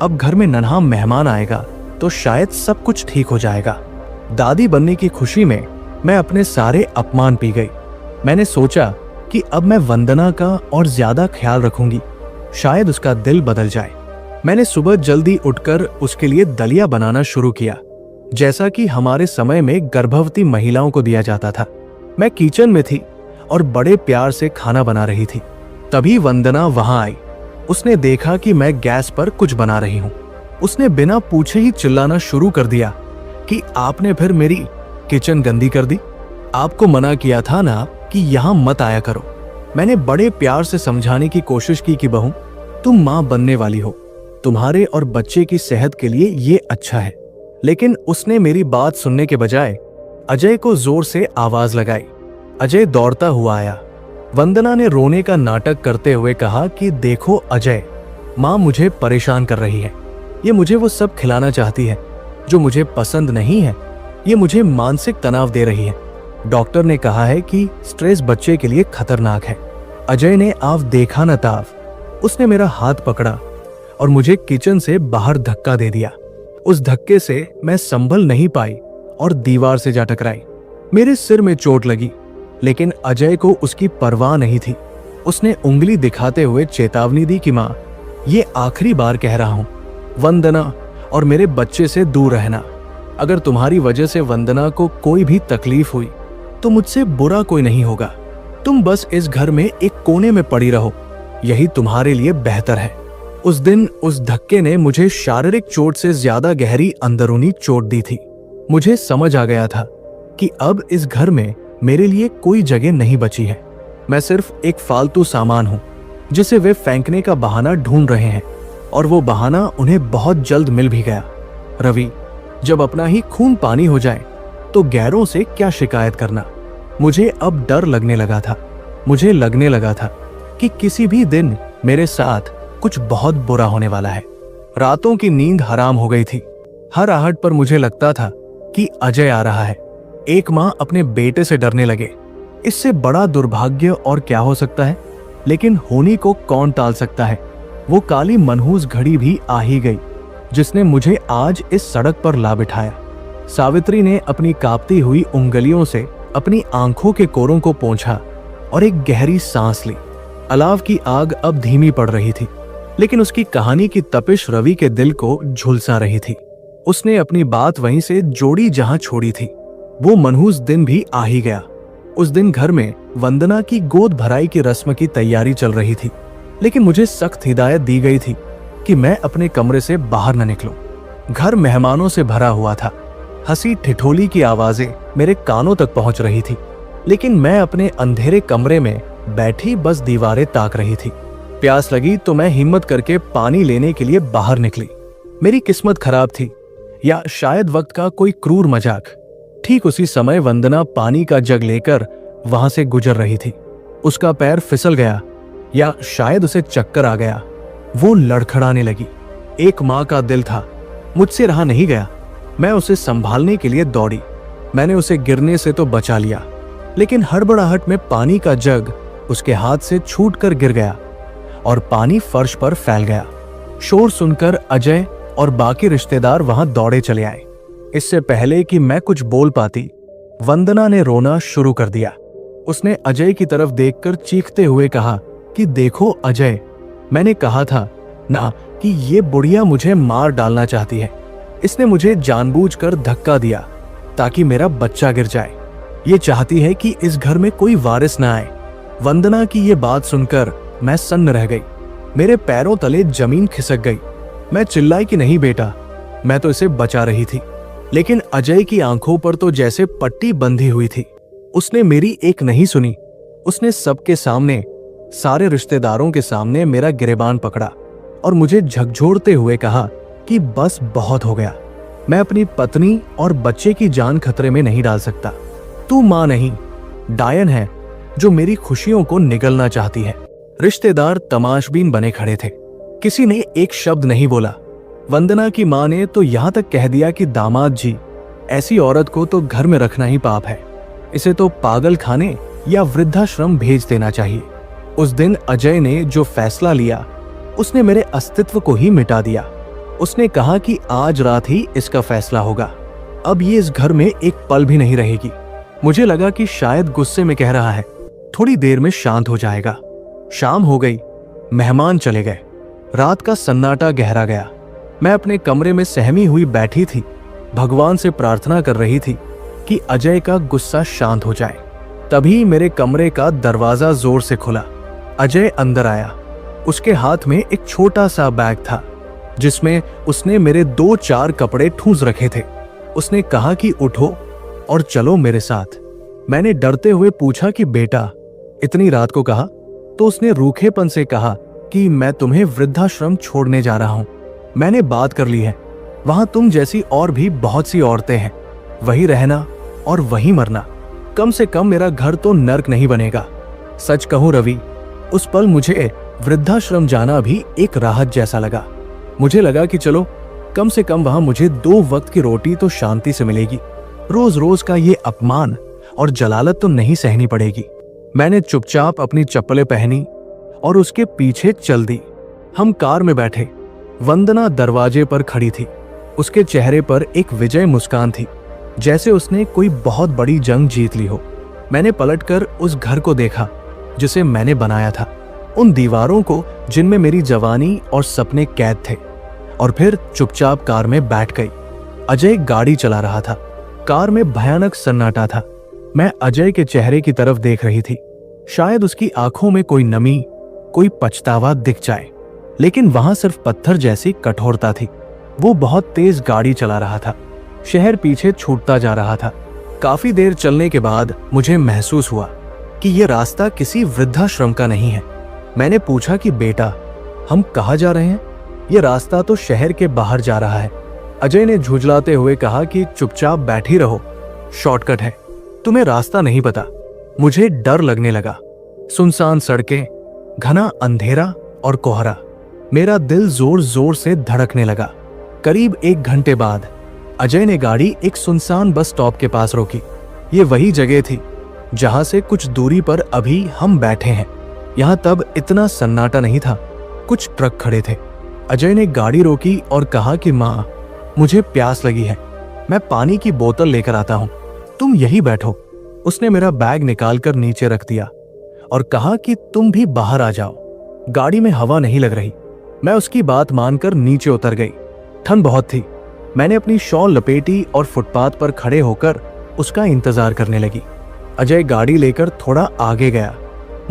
अब घर में नन्हा मेहमान आएगा तो शायद सब कुछ ठीक हो जाएगा। दादी बनने की खुशी में मैं अपने सारे अपमान पी गई। मैंने सोचा कि अब मैं वंदना का और ज्यादा ख्याल रखूंगी, शायद उसका दिल बदल जाए। मैंने सुबह जल्दी उठकर उसके लिए दलिया बनाना शुरू किया, जैसा कि हमारे समय में गर्भवती महिलाओं को दिया जाता था। मैं किचन में थी और बड़े प्यार से खाना बना रही थी। तभी वंदना वहां आई। उसने देखा कि मैं गैस पर कुछ बना रही हूँ। उसने बिना पूछे ही चिल्लाना शुरू कर दिया कि आपने फिर मेरी किचन गंदी कर दी। आपको मना किया था ना कि यहाँ मत आया करो। मैंने बड़े प्यार से समझाने की कोशिश की कि बहू, तुम माँ बनने वाली हो, तुम्हारे और बच्चे की सेहत के लिए ये अच्छा है। लेकिन उसने मेरी बात सुनने के बजाय अजय को जोर से आवाज लगाई। अजय दौड़ता हुआ आया। वंदना ने रोने का नाटक करते हुए कहा कि देखो अजय, माँ मुझे परेशान कर रही है। ये मुझे वो सब खिलाना चाहती है जो मुझे पसंद नहीं है। ये मुझे मानसिक तनाव दे रही है। डॉक्टर ने कहा है कि स्ट्रेस बच्चे के लिए खतरनाक है। अजय ने आव देखा न ताव। उसने मेरा हाथ पकड़ा और मुझे किचन से बाहर धक्का दे दिया। उस धक्के से मैं संभल नहीं पाई और दीवार से जा टकराई। मेरे सिर में चोट लगी, लेकिन अजय को उसकी परवाह नहीं थी। उसने उंगली दिखाते हुए चेतावनी दी कि माँ, ये आखिरी बार कह रहा हूं, वंदना और मेरे बच्चे से दूर रहना। अगर तुम्हारी वजह से वंदना को कोई भी तकलीफ हुई तो मुझसे बुरा कोई नहीं होगा। तुम बस इस घर में एक कोने में पड़ी रहो, यही तुम्हारे लिए बेहतर है। उस दिन उस धक्के ने मुझे शारीरिक चोट से ज्यादा गहरी अंदरूनी चोट दी थी। मुझे समझ आ गया था कि अब इस घर में मेरे लिए कोई जगह नहीं बची है। मैं सिर्फ एक फालतू सामान हूं जिसे वे फेंकने का बहाना ढूंढ रहे हैं, और वो बहाना उन्हें बहुत जल्द मिल भी गया। रवि, जब अपना ही खून पानी हो जाए तो गैरों से क्या शिकायत करना। मुझे अब डर लगने लगा था। मुझे लगने लगा था कि किसी भी दिन मेरे साथ कुछ बहुत बुरा होने वाला है। रातों की नींद हराम हो गई थी। हर आहट पर मुझे लगता था कि अजय आ रहा है। एक माँ अपने बेटे से डरने लगे, इससे बड़ा दुर्भाग्य और क्या हो सकता है। लेकिन होनी को कौन टाल सकता है। वो काली मनहूस घड़ी भी आ ही गई जिसने मुझे आज इस सड़क पर ला बिठाया। सावित्री ने अपनी कांपती हुई उंगलियों से अपनी आंखों के कोरों को पोंछा और एक गहरी सांस ली। अलाव की आग अब धीमी पड़ रही थी, लेकिन उसकी कहानी की तपिश रवि के दिल को झुलसा रही थी। उसने अपनी बात वहीं से जोड़ी जहां छोड़ी थी। वो मनहूस दिन भी आ ही गया। उस दिन घर में वंदना की गोद भराई की रस्म की तैयारी चल रही थी, लेकिन मुझे सख्त हिदायत दी गई थी कि मैं अपने कमरे से बाहर न निकलूं। घर मेहमानों से भरा हुआ था। हंसी ठिठोली की आवाजें मेरे कानों तक पहुंच रही थी, लेकिन मैं अपने अंधेरे कमरे में बैठी बस दीवारें ताक रही थी। प्यास लगी तो मैं हिम्मत करके पानी लेने के लिए बाहर निकली। मेरी किस्मत खराब थी, या शायद वक्त का कोई क्रूर मजाक। ठीक उसी समय वंदना पानी का जग लेकर वहां से गुजर रही थी। उसका पैर फिसल गया, या शायद उसे चक्कर आ गया। वो लड़खड़ाने लगी। एक माँ का दिल था, मुझसे रहा नहीं गया। मैं उसे संभालने के लिए दौड़ी। मैंने उसे गिरने से तो बचा लिया, लेकिन हड़बड़ाहट में पानी का जग उसके हाथ से छूटकर गिर गया और पानी फर्श पर फैल गया। शोर सुनकर अजय और बाकी रिश्तेदार वहां दौड़े चले आए। इससे पहले कि मैं कुछ बोल पाती, वंदना ने रोना शुरू कर दिया। उसने अजय की तरफ देखकर चीखते हुए कहा कि देखो अजय, मैंने कहा था ना कि ये बुढ़िया मुझे मार डालना चाहती है। इसने मुझे जानबूझकर धक्का दिया ताकि मेरा बच्चा गिर जाए। ये चाहती है कि इस घर में कोई वारिस ना आए। वंदना की ये बात सुनकर मैं सन्न रह गई। मेरे पैरों तले जमीन खिसक गई। मैं चिल्लाई कि नहीं बेटा, मैं तो इसे बचा रही थी। लेकिन अजय की आंखों पर तो जैसे पट्टी बंधी हुई थी। उसने मेरी एक नहीं सुनी। उसने सबके सामने, सारे रिश्तेदारों के सामने मेरा गिरेबान पकड़ा और मुझे झकझोरते हुए कहा कि बस बहुत हो गया। मैं अपनी पत्नी और बच्चे की जान खतरे में नहीं डाल सकता। तू मां नहीं, डायन है जो मेरी खुशियों को निगलना चाहती है। रिश्तेदार तमाशबीन बने खड़े थे। किसी ने एक शब्द नहीं बोला। वंदना की मां ने तो यहां तक कह दिया कि दामाद जी, ऐसी औरत को तो घर में रखना ही पाप है। इसे तो पागल खाने या वृद्धाश्रम भेज देना चाहिए। उस दिन अजय ने जो फैसला लिया, उसने मेरे अस्तित्व को ही मिटा दिया। उसने कहा कि आज रात ही इसका फैसला होगा। अब ये इस घर में एक पल भी नहीं रहेगी। मुझे लगा कि शायद गुस्से में कह रहा है, थोड़ी देर में शांत हो जाएगा। शाम हो गई, मेहमान चले गए। रात का सन्नाटा गहरा गया। मैं अपने कमरे में सहमी हुई बैठी थी, भगवान से प्रार्थना कर रही थी कि अजय का गुस्सा शांत हो जाए। तभी मेरे कमरे का दरवाजा जोर से खुला। अजय अंदर आया। उसके हाथ में एक छोटा सा बैग था जिसमें उसने मेरे 2-4 कपड़े ठूंस रखे थे। उसने कहा कि उठो और चलो मेरे साथ। मैंने डरते हुए पूछा कि बेटा, इतनी रात को कहा? तो उसने रूखेपन से कहा कि मैं तुम्हें वृद्धाश्रम छोड़ने जा रहा हूं। मैंने बात कर ली है, वहां तुम जैसी और भी बहुत सी औरतें हैं। वही रहना और वही मरना। कम से कम मेरा घर तो नर्क नहीं बनेगा। सच कहूं रवि, उस पल मुझे वृद्धाश्रम जाना भी एक राहत जैसा लगा। मुझे लगा कि चलो, कम से कम वहां मुझे 2 वक्त की रोटी तो शांति से मिलेगी। रोज रोज का ये अपमान और जलालत तो नहीं सहनी पड़ेगी। मैंने चुपचाप अपनी चप्पलें पहनी और उसके पीछे चल दी। हम कार में बैठे। वंदना दरवाजे पर खड़ी थी। उसके चेहरे पर एक विजय मुस्कान थी, जैसे उसने कोई बहुत बड़ी जंग जीत ली हो। मैंने पलटकर उस घर को देखा जिसे मैंने बनाया था, उन दीवारों को जिनमें मेरी जवानी और सपने कैद थे। और फिर चुपचाप कार में बैठ गई। अजय गाड़ी चला रहा था। कार में भयानक सन्नाटा था। मैं अजय के चेहरे की तरफ देख रही थी। शायद उसकी आंखों में कोई नमी, कोई पछतावा दिख जाए, लेकिन वहां सिर्फ पत्थर जैसी कठोरता थी। वो बहुत तेज गाड़ी चला रहा था। शहर पीछे छूटता जा रहा था। काफी देर चलने के बाद मुझे महसूस हुआ कि यह रास्ता किसी वृद्धाश्रम का नहीं है। मैंने पूछा कि बेटा, हम कहाँ जा रहे हैं? यह रास्ता तो शहर के बाहर जा रहा है। अजय ने झुंझलाते हुए कहा कि चुपचाप बैठी रहो, शॉर्टकट है, तुम्हें रास्ता नहीं पता। मुझे डर लगने लगा। सुनसान सड़कें, घना अंधेरा और कोहरा। मेरा दिल जोर जोर से धड़कने लगा। करीब 1 घंटे बाद अजय ने गाड़ी एक सुनसान बस स्टॉप के पास रोकी। ये वही जगह थी जहां से कुछ दूरी पर अभी हम बैठे हैं। यहां तब इतना सन्नाटा नहीं था। कुछ ट्रक खड़े थे। अजय ने गाड़ी रोकी और कहा कि माँ, मुझे प्यास लगी है, मैं पानी की बोतल लेकर आता हूं, तुम यही बैठो। उसने मेरा बैग निकालकर नीचे रख दिया और कहा कि तुम भी बाहर आ जाओ, गाड़ी में हवा नहीं लग रही। मैं उसकी बात मानकर नीचे उतर गई। ठंड बहुत थी। मैंने अपनी शॉल लपेटी और फुटपाथ पर खड़े होकर उसका इंतजार करने लगी। अजय गाड़ी लेकर थोड़ा आगे गया।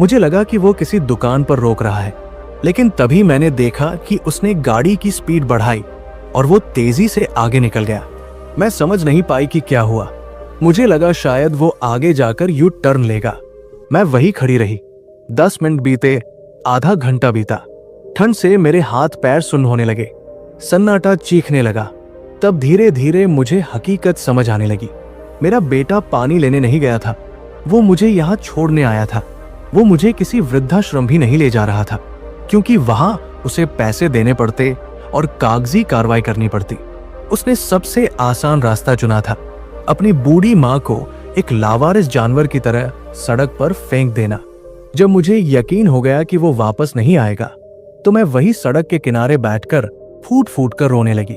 मुझे लगा कि वो किसी दुकान पर रोक रहा है, लेकिन तभी मैंने देखा कि उसने गाड़ी की स्पीड बढ़ाई और वो तेजी से आगे निकल गया। मैं समझ नहीं पाई कि क्या हुआ। मुझे लगा शायद वो आगे जाकर यू टर्न लेगा। मैं वही खड़ी रही। 10 मिनट बीते, आधा घंटा बीता। ठंड से मेरे हाथ पैर सुन्न होने लगे। सन्नाटा चीखने लगा। तब धीरे धीरे मुझे हकीकत समझ आने लगी। मेरा बेटा पानी लेने नहीं गया था, वो मुझे यहाँ छोड़ने आया था। वो मुझे किसी वृद्धाश्रम भी नहीं ले जा रहा था, क्योंकि वहां उसे पैसे देने पड़ते और कागजी कार्रवाई करनी पड़ती। उसने सबसे आसान रास्ता चुना था, अपनी बूढ़ी माँ को एक लावारिस जानवर की तरह सड़क पर फेंक देना। जब मुझे यकीन हो गया कि वो वापस नहीं आएगा, तो मैं वही सड़क के किनारे बैठकर फूट फूट कर रोने लगी।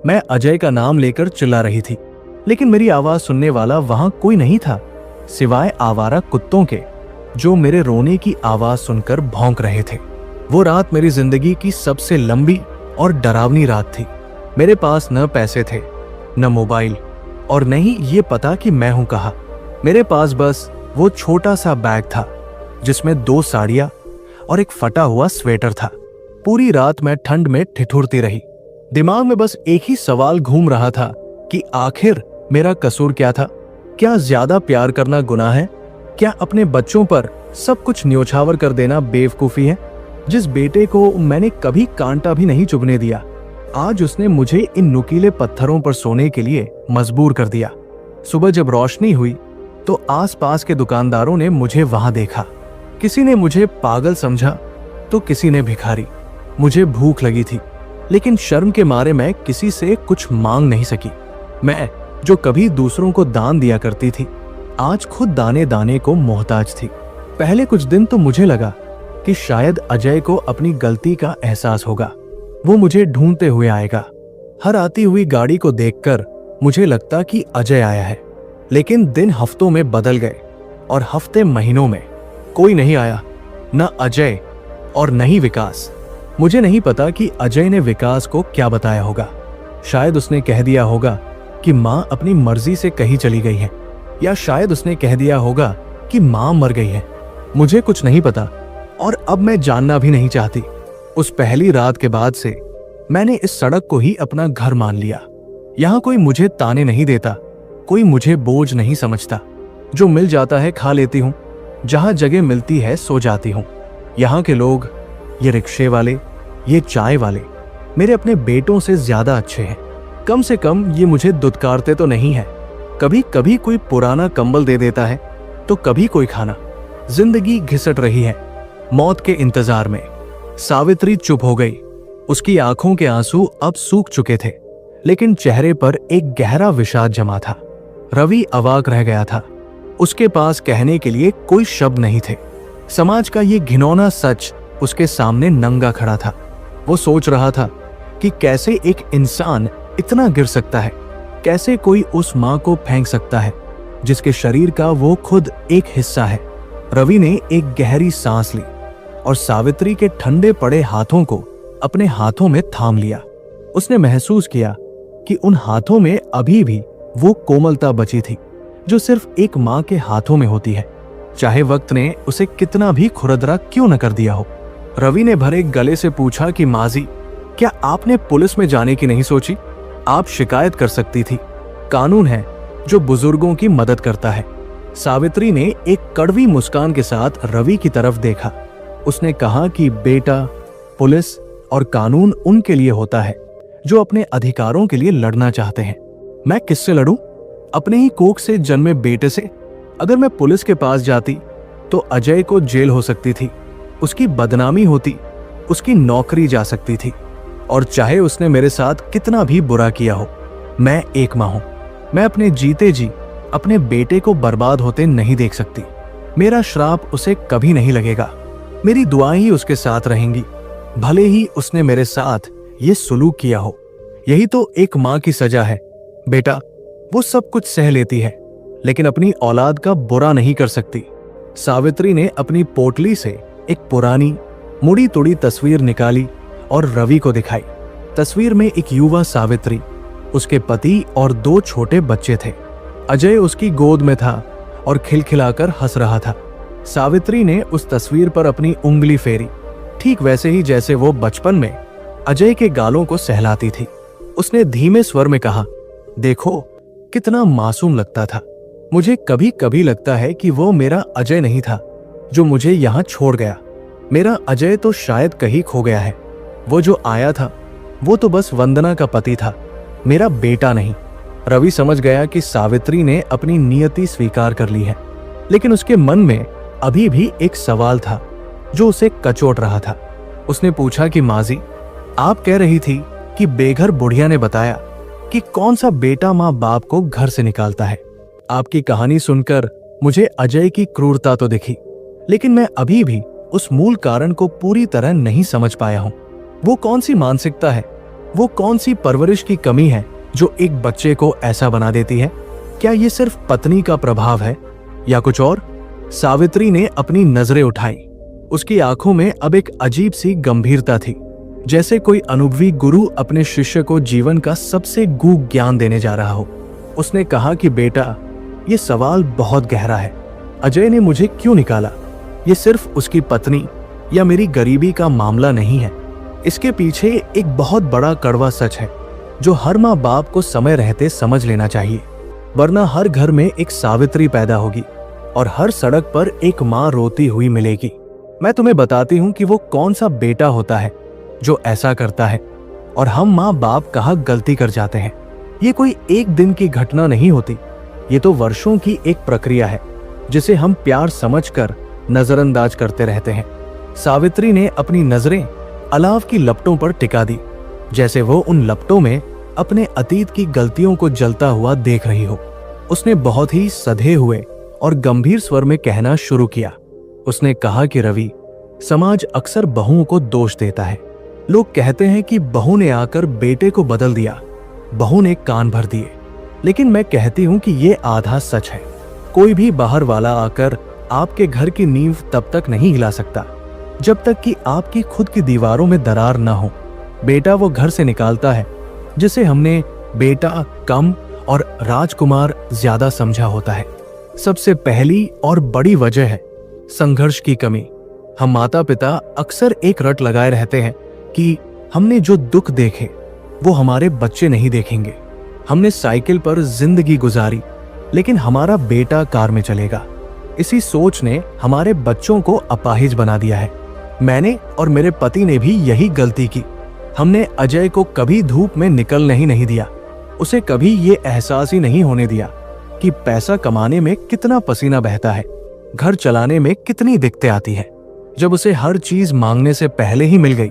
मैं अजय का नाम लेकर चिल्ला रही थी, लेकिन मेरी आवाज सुनने वाला वहां कोई नहीं था, सिवाय आवारा कुत्तों के, जो मेरे रोने की आवाज सुनकर भौंक रहे थे। वो रात मेरी जिंदगी की सबसे लंबी और डरावनी रात थी। मेरे पास न पैसे थे, न मोबाइल, और न ही ये पता कि मैं हूं कहाँ। मेरे पास बस वो छोटा सा बैग था, जिसमें 2 साड़ियां और एक फटा हुआ स्वेटर था। पूरी रात मैं ठंड में ठिठुरती रही। दिमाग में बस एक ही सवाल घूम रहा था कि आखिर मेरा कसूर क्या था? क्या ज्यादा प्यार करना गुनाह है? क्या अपने बच्चों पर सब कुछ न्योछावर कर देना बेवकूफी है? जिस बेटे को मैंने कभी कांटा भी नहीं चुभने दिया, आज उसने मुझे इन नुकीले पत्थरों पर सोने के लिए मजबूर कर दिया। सुबह जब रोशनी हुई तो आसपास के दुकानदारों ने मुझे वहां देखा। किसी ने मुझे पागल समझा तो किसी ने भिखारी। मुझे भूख लगी थी, लेकिन शर्म के मारे मैं किसी से कुछ मांग नहीं सकी। मैं जो कभी दूसरों को दान दिया करती थी, आज खुद दाने दाने को मोहताज थी। पहले कुछ दिन तो मुझे लगा कि शायद अजय को अपनी गलती का एहसास होगा, वो मुझे ढूंढते हुए आएगा। हर आती हुई गाड़ी को देखकर मुझे लगता कि अजय आया है, लेकिन दिन हफ्तों में बदल गए और हफ्ते महीनों में कोई नहीं आया, न अजय और न ही विकास। मुझे नहीं पता कि अजय ने विकास को क्या बताया होगा। शायद उसने कह दिया होगा कि माँ अपनी मर्जी से कहीं चली गई है, या शायद उसने कह दिया होगा कि माँ मर गई है। मुझे कुछ नहीं पता, और अब मैं जानना भी नहीं चाहती। उस पहली रात के बाद से मैंने इस सड़क को ही अपना घर मान लिया। यहाँ कोई मुझे ताने नहीं देता, कोई मुझे बोझ नहीं समझता। जो मिल जाता है खा लेती हूँ, जहाँ जगह मिलती है सो जाती हूँ। यहाँ के लोग, ये रिक्शे वाले, ये चाय वाले, मेरे अपने बेटों से ज्यादा अच्छे हैं। कम से कम ये मुझे दुत्कारते तो नहीं है। कभी कभी कोई पुराना कंबल दे देता है, तो कभी कोई खाना। जिंदगी घिसट रही है मौत के इंतजार में। सावित्री चुप हो गई। उसकी आंखों के आंसू अब सूख चुके थे, लेकिन चेहरे पर एक गहरा विषाद जमा था। रवि अवाक रह गया था। उसके पास कहने के लिए कोई शब्द नहीं थे। समाज का ये घिनौना सच उसके सामने नंगा खड़ा था। वो सोच रहा था कि कैसे एक इंसान इतना गिर सकता है, कैसे कोई उस माँ को फेंक सकता है जिसके शरीर का वो खुद एक हिस्सा है। रवि ने एक गहरी सांस ली और सावित्री के ठंडे पड़े हाथों को अपने हाथों में थाम लिया। उसने महसूस किया कि उन हाथों में अभी भी वो कोमलता बची थी जो सिर्फ एक माँ के हाथों में होती है, चाहे वक्त ने उसे कितना भी खुरदरा क्यों न कर दिया हो। रवि ने भरे गले से पूछा कि माजी, क्या आपने पुलिस में जाने की नहीं सोची? आप शिकायत कर सकती थी। कानून है जो बुजुर्गों की मदद करता है। सावित्री ने एक कड़वी मुस्कान के साथ रवि की तरफ देखा। उसने कहा कि बेटा, पुलिस और कानून उनके लिए होता है जो अपने अधिकारों के लिए लड़ना चाहते हैं। मैं किससे लड़ूं? अपने ही कोख से जन्मे बेटे से? अगर मैं पुलिस के पास जाती तो अजय को जेल हो सकती थी, उसकी बदनामी होती, उसकी नौकरी जा सकती थी, और चाहे उसने मेरे साथ कितना भी बुरा किया हो, मैं एक मां हूं। मैं अपने जीते जी अपने बेटे को बर्बाद होते नहीं देख सकती। मेरा श्राप उसे कभी नहीं लगेगा। मेरी दुआएं ही उसके साथ रहेंगी, भले ही उसने मेरे साथ ये सुलूक किया हो। यही तो एक मां की सजा है। बेटा, वो सब कुछ सह लेती है, लेकिन अपनी औलाद का बुरा नहीं कर सकती। सावित्री ने अपनी पोटली से एक पुरानी मुड़ी तुड़ी तस्वीर निकाली और रवि को दिखाई। तस्वीर में एक युवा सावित्री, उसके पति और 2 छोटे बच्चे थे। अजय उसकी गोद में था और खिलखिलाकर हंस रहा था। सावित्री ने उस तस्वीर पर अपनी उंगली फेरी, ठीक वैसे ही जैसे वो बचपन में अजय के गालों को सहलाती थी। उसने धीमे स्वर में कहा, देखो कितना मासूम लगता था। मुझे कभी कभी लगता है कि वो मेरा अजय नहीं था जो मुझे यहाँ छोड़ गया। मेरा अजय तो शायद कहीं खो गया है। वो जो आया था वो तो बस वंदना का पति था, मेरा बेटा नहीं। रवि समझ गया कि सावित्री ने अपनी नियति स्वीकार कर ली है, लेकिन उसके मन में अभी भी एक सवाल था जो उसे कचोट रहा था। उसने पूछा कि माजी, आप कह रही थी कि बेघर बुढ़िया ने बताया कि कौन सा बेटा माँ बाप को घर से निकालता है। आपकी कहानी सुनकर मुझे अजय की क्रूरता तो दिखी, लेकिन मैं अभी भी उस मूल कारण को पूरी तरह नहीं समझ पाया हूँ। वो कौन सी मानसिकता है, वो कौन सी परवरिश की कमी है जो एक बच्चे को ऐसा बना देती है? क्या ये सिर्फ पत्नी का प्रभाव है या कुछ और? सावित्री ने अपनी नजरें उठाई। उसकी आंखों में अब एक अजीब सी गंभीरता थी, जैसे कोई अनुभवी गुरु अपने शिष्य को जीवन का सबसे गूढ़ ज्ञान देने जा रहा हो। उसने कहा कि बेटा, ये सवाल बहुत गहरा है। अजय ने मुझे क्यों निकाला, ये सिर्फ उसकी पत्नी या मेरी गरीबी का मामला नहीं है। इसके पीछे एक बहुत बड़ा कड़वा सच है जो हर माँ बाप को समय रहते समझ लेना चाहिए, वरना हर घर में एक सावित्री पैदा होगी और हर सड़क पर एक माँ रोती हुई मिलेगी। मैं तुम्हें बताती हूँ कि वो कौन सा बेटा होता है जो ऐसा करता है, और हम माँ बाप कहाँ गलती कर जाते हैं। ये कोई एक दिन की घटना नहीं होती, ये तो वर्षों की एक प्रक्रिया है जिसे हम प्यार समझकर नजरअंदाज करते रहते हैं। सावित्री ने अपनी नजरें अलाव की लपटों पर टिका दी, जैसे वो उन लपटों में अपने अतीत की गलतियों को जलता हुआ देख रही हो। उसने बहुत ही सधे हुए और गंभीर स्वर में कहना शुरू किया। उसने कहा कि रवि, समाज अक्सर बहुओं को दोष देता है। लोग कहते हैं कि बहू ने आकर बेटे को बदल दिया, बहू ने कान भर दिए, लेकिन मैं कहती हूं कि ये आधा सच है। कोई भी बाहर वाला आकर आपके घर की नींव तब तक नहीं हिला सकता जब तक कि आपकी खुद की दीवारों में दरार न हो। बेटा वो घर से निकालता है जिसे हमने बेटा कम और राजकुमार ज्यादा समझा होता है। सबसे पहली और बड़ी वजह है संघर्ष की कमी। हम माता पिता अक्सर एक रट लगाए रहते हैं कि हमने जो दुख देखे वो हमारे बच्चे नहीं देखेंगे। हमने साइकिल पर जिंदगी गुजारी, लेकिन हमारा बेटा कार में चलेगा। इसी सोच ने हमारे बच्चों को अपाहिज बना दिया है। मैंने और मेरे पति ने भी यही गलती की। हमने अजय को कभी धूप में निकलने ही नहीं दिया। उसे कभी ये एहसास ही नहीं होने दिया कि पैसा कमाने में कितना पसीना बहता है, घर चलाने में कितनी दिक्कतें आती है। जब उसे हर चीज मांगने से पहले ही मिल गई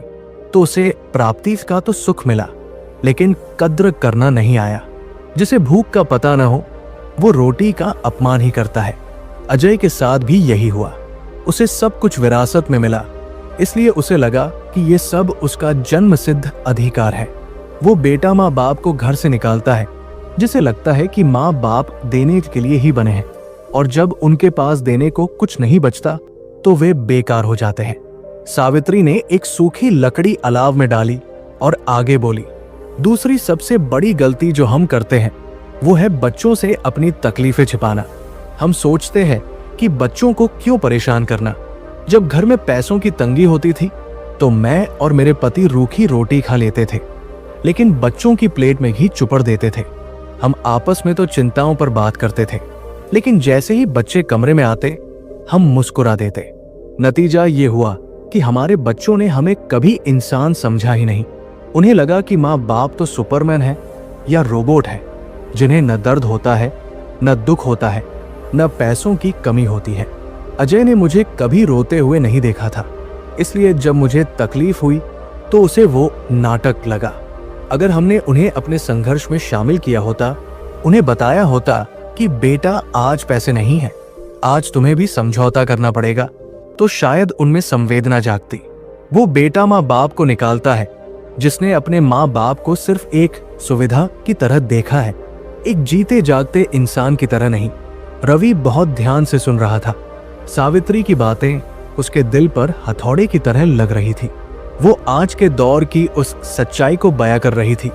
तो उसे प्राप्ति का तो सुख मिला, लेकिन कद्र करना नहीं आया। जिसे भूख का पता न हो वो रोटी का अपमान ही करता है। अजय के साथ भी यही हुआ। उसे सब कुछ विरासत में मिला, इसलिए उसे लगा कि ये सब उसका जन्म सिद्ध अधिकार है। वो बेटा माँ बाप को घर से निकालता है जिसे लगता है कि माँ बाप देने के लिए ही बने हैं, और जब उनके पास देने को कुछ नहीं बचता तो वे बेकार हो जाते हैं। सावित्री ने एक सूखी लकड़ी अलाव में डाली और आगे बोली, दूसरी सबसे बड़ी गलती जो हम करते हैं वो है बच्चों से अपनी तकलीफें छिपाना। हम सोचते हैं कि बच्चों को क्यों परेशान करना। जब घर में पैसों की तंगी होती थी तो मैं और मेरे पति रूखी रोटी खा लेते थे, लेकिन बच्चों की प्लेट में घी चुपड़ देते थे। हम आपस में तो चिंताओं पर बात करते थे, लेकिन जैसे ही बच्चे कमरे में आते हम मुस्कुरा देते। नतीजा ये हुआ कि हमारे बच्चों ने हमें कभी इंसान समझा ही नहीं। उन्हें लगा कि माँ बाप तो सुपरमैन है या रोबोट है, जिन्हें न दर्द होता है, न दुख होता है, न पैसों की कमी होती है। अजय ने मुझे कभी रोते हुए नहीं देखा था, इसलिए जब मुझे तकलीफ हुई तो उसे वो नाटक लगा। अगर हमने उन्हें अपने संघर्ष में शामिल किया होता, उन्हें बताया होता कि बेटा आज पैसे नहीं है, आज तुम्हें भी समझौता करना पड़ेगा, तो शायद उनमें संवेदना जागती। वो बेटा माँ बाप को निकालता है जिसने अपने माँ बाप को सिर्फ एक सुविधा की तरह देखा है, एक जीते जागते इंसान की तरह नहीं। रवि बहुत ध्यान से सुन रहा था। सावित्री की बातें उसके दिल पर हथौड़े की तरह लग रही थी। वो आज के दौर की उस सच्चाई को बयां कर रही थी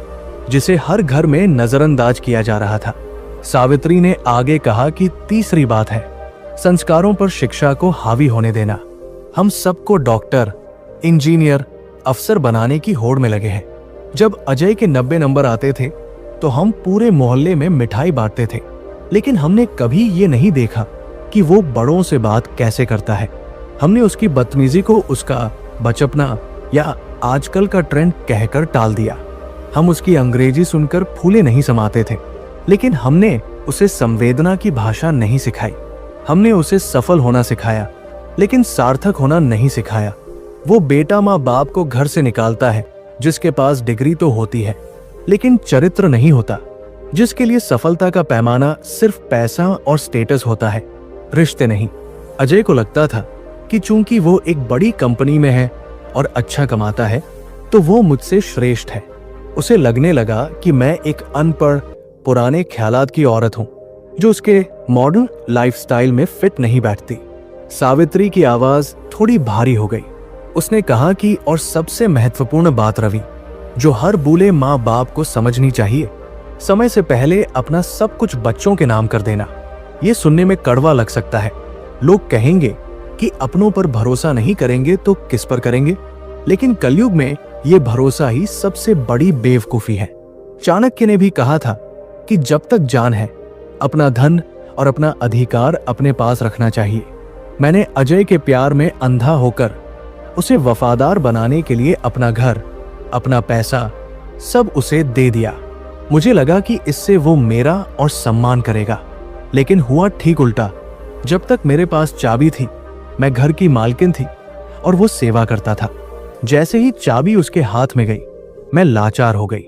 जिसे हर घर में नजरअंदाज किया जा रहा था। सावित्री ने आगे कहा कि तीसरी बात है संस्कारों पर शिक्षा को हावी होने देना। हम सबको डॉक्टर, इंजीनियर, अफसर बनाने की होड़ में लगे हैं। जब अजय के 90 नंबर आते थे तो हम पूरे मोहल्ले में मिठाई बांटते थे, लेकिन हमने कभी ये नहीं देखा कि वो बड़ों से बात कैसे करता है। हमने उसकी बदतमीजी को उसका बचपना या आजकल का ट्रेंड कहकर टाल दिया। हम उसकी अंग्रेजी सुनकर फूले नहीं समाते थे, लेकिन हमने उसे संवेदना की भाषा नहीं सिखाई। हमने उसे सफल होना सिखाया, लेकिन सार्थक होना नहीं सिखाया। वो बेटा माँ बाप को घर से निकालता है जिसके पास डिग्री तो होती है, लेकिन चरित्र नहीं होता, जिसके लिए सफलता का पैमाना सिर्फ पैसा और स्टेटस होता है, रिश्ते नहीं। अजय को लगता था कि चूंकि वो एक बड़ी कंपनी में है और अच्छा कमाता है तो वो मुझसे श्रेष्ठ है। उसे लगने लगा कि मैं एक अनपढ़, पुराने ख्यालात की औरत हूं जो उसके मॉडर्न लाइफस्टाइल में फिट नहीं बैठती। सावित्री की आवाज थोड़ी भारी हो गई। उसने कहा कि और सबसे महत्वपूर्ण बात रवि, जो हर बूढ़े माँ बाप को समझनी चाहिए, समय से पहले अपना सब कुछ बच्चों के नाम कर देना। ये सुनने में कड़वा लग सकता है। लोग कहेंगे कि अपनों पर भरोसा नहीं करेंगे तो किस पर करेंगे, लेकिन कलयुग में ये भरोसा ही सबसे बड़ी बेवकूफी है। चाणक्य ने भी कहा था कि जब तक जान है अपना धन और अपना अधिकार अपने पास रखना चाहिए। मैंने अजय के प्यार में अंधा होकर उसे वफादार बनाने के लिए अपना घर, अपना पैसा सब उसे दे दिया। मुझे लगा कि इससे वो मेरा और सम्मान करेगा, लेकिन हुआ ठीक उल्टा। जब तक मेरे पास चाबी थी मैं घर की मालकिन थी और वो सेवा करता था। जैसे ही चाबी उसके हाथ में गई मैं लाचार हो गई।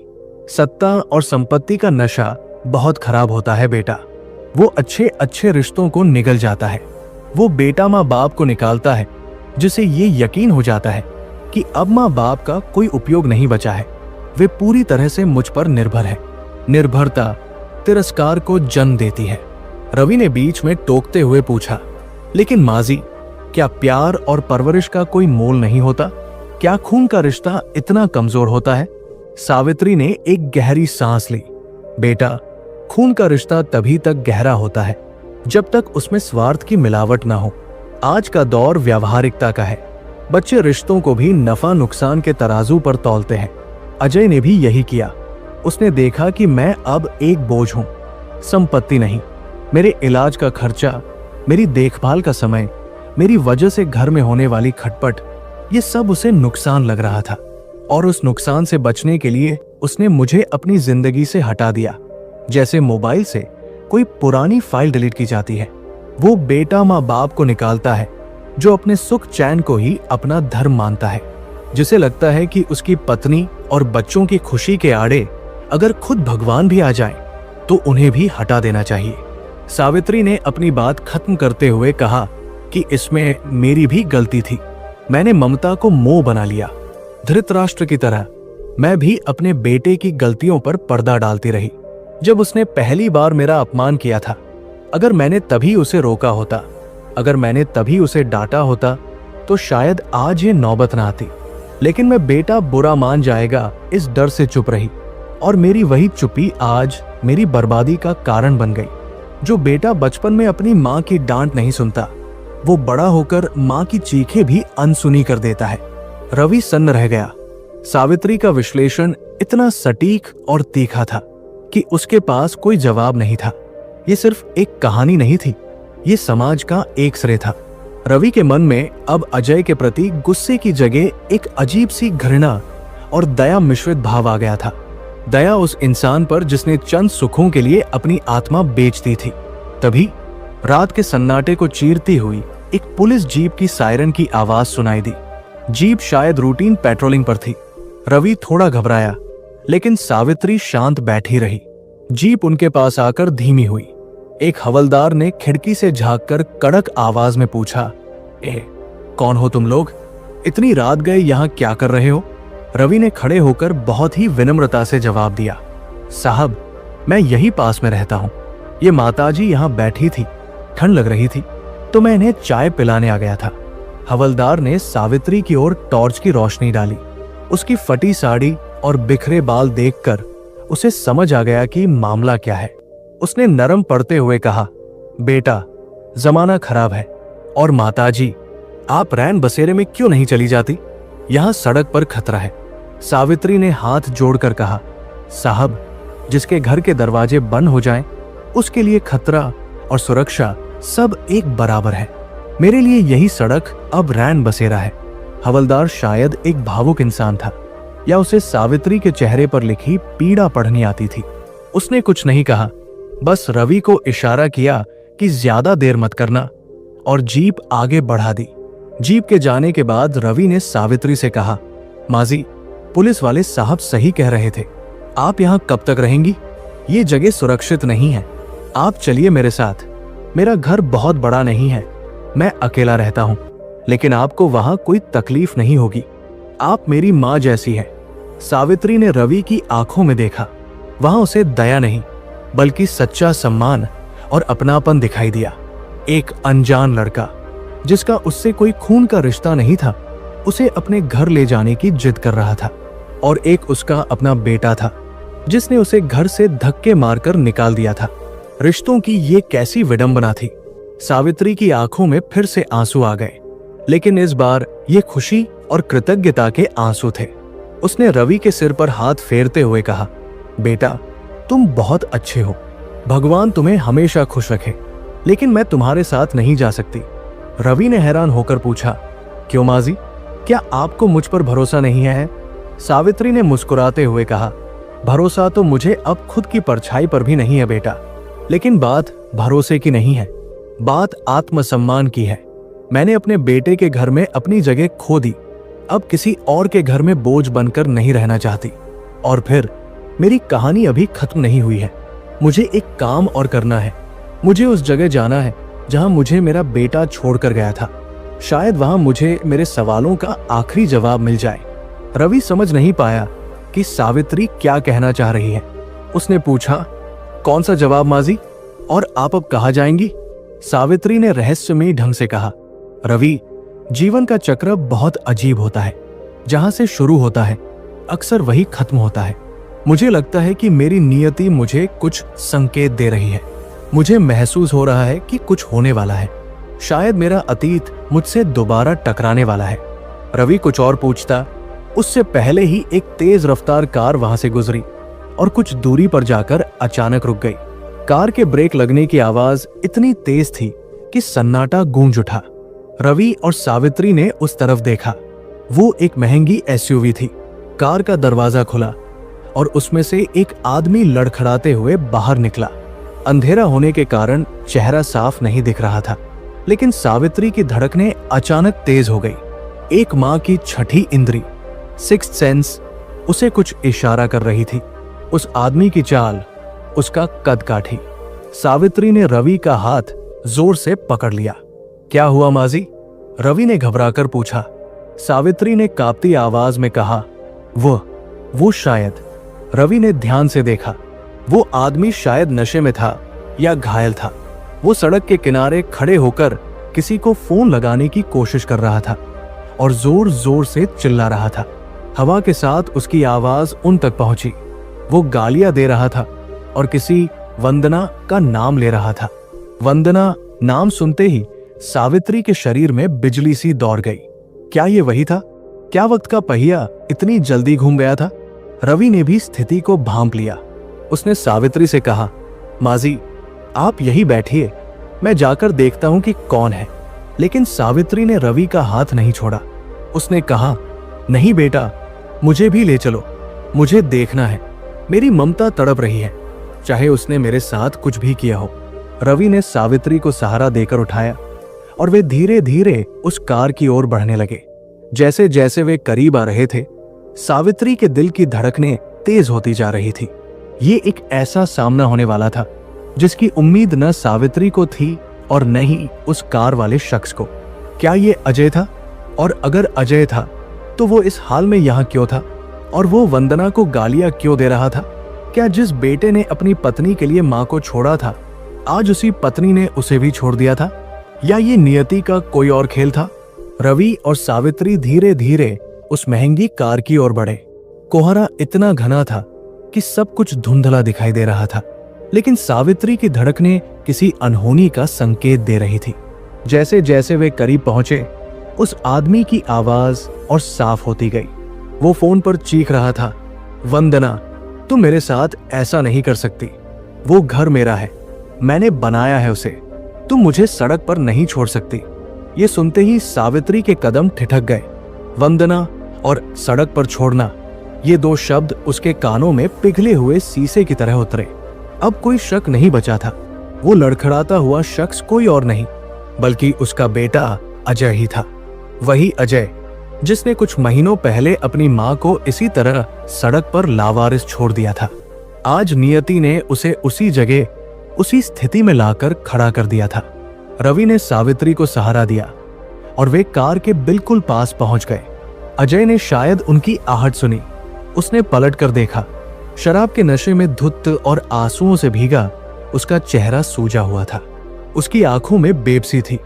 सत्ता और संपत्ति का नशा बहुत खराब होता है बेटा। वो अच्छे अच्छे रिश्तों को निगल जाता है। वो बेटा माँ बाप को निकालता है जिसे ये यकीन हो जाता है कि अब माँ बाप का कोई उपयोग नहीं बचा है। वे पूरी तरह से मुझ पर निर्भर है। निर्भरता तिरस्कार को जन्म देती है। रवि ने बीच में टोकते हुए पूछा, लेकिन माजी, क्या प्यार और परवरिश का कोई मोल नहीं होता? क्या खून का रिश्ता इतना कमजोर होता है? सावित्री ने एक गहरी सांस ली। बेटा, खून का रिश्ता तभी तक गहरा होता है जब तक उसमें स्वार्थ की मिलावट ना हो। आज का दौर व्यावहारिकता का है। बच्चे रिश्तों को भी नफा नुकसान के तराजू पर तौलते हैं। अजय ने भी यही किया। उसने देखा कि मैं अब एक बोझ हूं, संपत्ति नहीं। मेरे इलाज का खर्चा, मेरी देखभाल का समय, मेरी वजह से घर में होने वाली खटपट, ये सब उसे नुकसान लग रहा था। और उस नुकसान से बचने के लिए उसने मुझे अपनी जिंदगी से हटा दिया, जैसे मोबाइल से कोई पुरानी फाइल डिलीट की जाती है। वो बेटा माँ बाप को निकालता है जो अपने सुख चैन को ही अपना धर्म मानता है, जिसे लगता है कि उसकी पत्नी और बच्चों की खुशी के आड़े अगर खुद भगवान भी आ जाएं, तो उन्हें भी हटा देना चाहिए। सावित्री ने अपनी बात खत्म करते हुए कहा कि इसमें मेरी भी गलती थी। मैंने ममता को मोह बना लिया। धृतराष्ट्र की तरह मैं भी अपने बेटे की गलतियों पर पर्दा डालती रही। जब उसने पहली बार मेरा अपमान किया था, अगर मैंने तभी उसे रोका होता, अगर मैंने तभी उसे डांटा होता, तो शायद आज ये नौबत ना आती। लेकिन मैं बेटा बुरा मान जाएगा इस डर से चुप रही। और मेरी वही चुप्पी आज मेरी बर्बादी का कारण बन गई। जो बेटा बचपन में अपनी माँ की डांट नहीं सुनता, वो बड़ा होकर माँ की चीखें भी अनसुनी कर देता है। रवि सन्न रह गया। सावित्री का विश्लेषण इतना सटीक और तीखा था कि उसके पास कोई जवाब नहीं था। ये सिर्फ एक कहानी नहीं थी, ये समाज का एक श्रेय था। रवि के मन में अब अजय के प्रति गुस्से की जगह एक अजीब सी घृणा और दया मिश्रित भाव आ गया था। दया उस इंसान पर जिसने चंद सुखों के लिए अपनी आत्मा बेच दी थी। तभी रात के सन्नाटे को चीरती हुई एक पुलिस जीप की सायरन की आवाज सुनाई दी। जीप शायद रूटीन पेट्रोलिंग पर थी। रवि थोड़ा घबराया, लेकिन सावित्री शांत बैठी रही। जीप उनके पास आकर धीमी हुई। एक हवलदार ने खिड़की से झांककर कड़क आवाज में पूछा, कौन हो तुम लोग? इतनी रात गए यहाँ क्या कर रहे हो? रवि ने खड़े होकर बहुत ही विनम्रता से जवाब दिया, साहब, मैं यही पास में रहता हूँ। ये माताजी यहाँ बैठी थी, ठंड लग रही थी तो मैं इन्हें चाय पिलाने आ गया था। हवलदार ने सावित्री की ओर टॉर्च की रोशनी डाली। उसकी फटी साड़ी और बिखरे बाल देखकर उसे समझ आ गया कि मामला क्या है। उसने नरम पड़ते हुए कहा, बेटा, जमाना खराब है और माताजी, आप रैन बसेरे में क्यों नहीं चली जाती? यहां सड़क पर खतरा है। सावित्री ने हाथ जोड़कर कहा, साहब, जिसके घर के दरवाजे बंद हो जाएं, उसके लिए खतरा और सुरक्षा सब एक बराबर है। मेरे लिए यही सड़क अब रैन बसेरा है। हवलदार शायद एक भावुक इंसान था, या उसे सावित्री के चेहरे पर लिखी पीड़ा पढ़नी आती थी। उसने कुछ नहीं कहा, बस रवि को इशारा किया कि ज्यादा देर मत करना, और जीप आगे बढ़ा दी। जीप के जाने के बाद रवि ने सावित्री से कहा, माजी, पुलिस वाले साहब सही कह रहे थे। आप यहाँ कब तक रहेंगी? ये जगह सुरक्षित नहीं है। आप चलिए मेरे साथ। मेरा घर बहुत बड़ा नहीं है, मैं अकेला रहता हूँ, लेकिन आपको वहां कोई तकलीफ नहीं होगी। आप मेरी माँ जैसी हैं। सावित्री ने रवि की आंखों में देखा। वहां उसे दया नहीं, बल्कि सच्चा सम्मान और अपनापन दिखाई दिया। एक अनजान लड़का जिसका उससे कोई खून का रिश्ता नहीं था, उसे अपने घर ले जाने की जिद कर रहा था, और एक उसका अपना बेटा था जिसने उसे घर से धक्के मारकर निकाल दिया था। रिश्तों की ये कैसी विडंबना थी। सावित्री की आंखों में फिर से आंसू आ गए, लेकिन इस बार ये खुशी और कृतज्ञता के आंसू थे। उसने रवि के सिर पर हाथ फेरते हुए कहा, बेटा, तुम बहुत अच्छे हो, भगवान तुम्हें हमेशा खुश रखे, लेकिन मैं तुम्हारे साथ नहीं जा सकती। रवि ने हैरान होकर पूछा, क्यों माजी, क्या आपको मुझ पर भरोसा नहीं है? सावित्री ने मुस्कुराते हुए कहा, भरोसा तो मुझे अब खुद की परछाई पर भी नहीं है बेटा, लेकिन बात भरोसे की नहीं है, बात आत्मसम्मान की है। मैंने अपने बेटे के घर में अपनी जगह खो दी, अब किसी और के घर में बोझ बनकर नहीं रहना चाहती। और फिर मेरी कहानी अभी खत्म नहीं हुई है। मुझे एक काम और करना है। मुझे उस जगह जाना है जहां मुझे मेरा बेटा छोड़कर गया था। शायद वहां मुझे मेरे सवालों का आखिरी जवाब मिल जाए। रवि समझ नहीं पाया कि सावित्री क्या कहना चाह रही है। उसने पूछा, कौन सा जवाब माजी, और आप अब कहाँ जाएंगी? सावित्री ने रहस्यमयी ढंग से कहा, रवि, जीवन का चक्र बहुत अजीब होता है। जहां से शुरू होता है अक्सर वही खत्म होता है। मुझे लगता है कि मेरी नियति मुझे कुछ संकेत दे रही है। मुझे महसूस हो रहा है कि कुछ होने वाला है। शायद मेरा अतीत मुझसे दोबारा टकराने वाला है। रवि कुछ और पूछता, उससे पहले ही एक तेज रफ्तार कार वहां से गुजरी और कुछ दूरी पर जाकर अचानक रुक गई। कार के ब्रेक लगने की आवाज इतनी तेज थी कि सन्नाटा गूंज उठा। रवि और सावित्री ने उस तरफ देखा। वो एक महंगी एसयूवी थी। कार का दरवाजा खुला और उसमें से एक आदमी लड़खड़ाते हुए बाहर निकला। अंधेरा होने के कारण चेहरा साफ नहीं दिख रहा था, लेकिन सावित्री की धड़कनें अचानक तेज हो गई। एक माँ की छठी इंद्री, सिक्स्थ सेंस, उसे कुछ इशारा कर रही थी। उस आदमी की चाल, उसका कद काठी। सावित्री ने रवि का हाथ जोर से पकड़ लिया। क्या हुआ माजी? रवि ने घबराकर पूछा। सावित्री ने कांपती आवाज में कहा, वो शायद। रवि ने ध्यान से देखा। वो आदमी शायद नशे में था या घायल था। वो सड़क के किनारे खड़े होकर किसी को फोन लगाने की कोशिश कर रहा था और जोर जोर से चिल्ला रहा था। हवा के साथ उसकी आवाज उन तक पहुंची। वो गालियां दे रहा था और किसी वंदना का नाम ले रहा था। वंदना नाम सुनते ही सावित्री के शरीर में बिजली सी दौड़ गई। क्या ये वही था? क्या वक्त का पहिया इतनी जल्दी घूम गया था? रवि ने भी स्थिति को भांप लिया। उसने सावित्री से कहा, माजी आप यही बैठिए, मैं जाकर देखता हूं कि कौन है। लेकिन सावित्री ने रवि का हाथ नहीं छोड़ा। उसने कहा, नहीं बेटा, मुझे भी ले चलो, मुझे देखना है। मेरी ममता तड़प रही है, चाहे उसने मेरे साथ कुछ भी किया हो। रवि ने सावित्री को सहारा देकर उठाया और वे धीरे धीरे उस कार की ओर बढ़ने लगे। जैसे जैसे वे करीब आ रहे थे, सावित्री के दिल की धड़कनें तेज होती जा रही थी। ये एक ऐसा सामना होने वाला था जिसकी उम्मीद न सावित्री को थी और न ही उस कार वाले शख्स को। क्या ये अजय था? और अगर अजय था तो वो इस हाल में यहाँ क्यों था? और वो वंदना को गालियां क्यों दे रहा था? क्या जिस बेटे ने अपनी पत्नी के लिए मां को छोड़ा था, आज उसी पत्नी ने उसे भी छोड़ दिया था? या ये नियति का कोई और खेल था? रवि और सावित्री धीरे धीरे उस महंगी कार की ओर बढ़े। कोहरा इतना घना था कि सब कुछ धुंधला दिखाई दे रहा था, लेकिन सावित्री की धड़कनें किसी अनहोनी का संकेत दे रही थी। जैसे जैसे वे करीब पहुंचे, उस आदमी की आवाज और साफ होती गई। वो फोन पर चीख रहा था, वंदना, तुम मेरे साथ ऐसा नहीं कर सकती। वो घर मेरा है, मैंने बनाया है उसे। तुम मुझे सड़क पर नहीं छोड़ सकती। ये सुनते ही सावित्री के कदम ठिठक गए। वंदना और सड़क पर छोड़ना, ये दो शब्द उसके कानों में पिघले हुए शीशे की तरह उतरे। अब कोई शक नहीं बचा था। वो लड़खड़ाता हुआ शख्स कोई और नहीं बल्कि उसका बेटा अजय ही था। वही अजय जिसने कुछ महीनों पहले अपनी मां को इसी तरह सड़क पर लावारिस छोड़ दिया था। आज नियति ने उसे उसी जगह, उसी स्थिति में लाकर खड़ा कर दिया था। रवि ने सावित्री को सहारा दिया और वे कार के बिल्कुल पास पहुंच गए। अजय ने शायद उनकी आहट सुनी। उसने पलट कर देखा। शराब के नशे में धुत और आंसुओं से भीगा उसका चेहरा सूजा हुआ था। उसकी आंखों में बेबसी थी।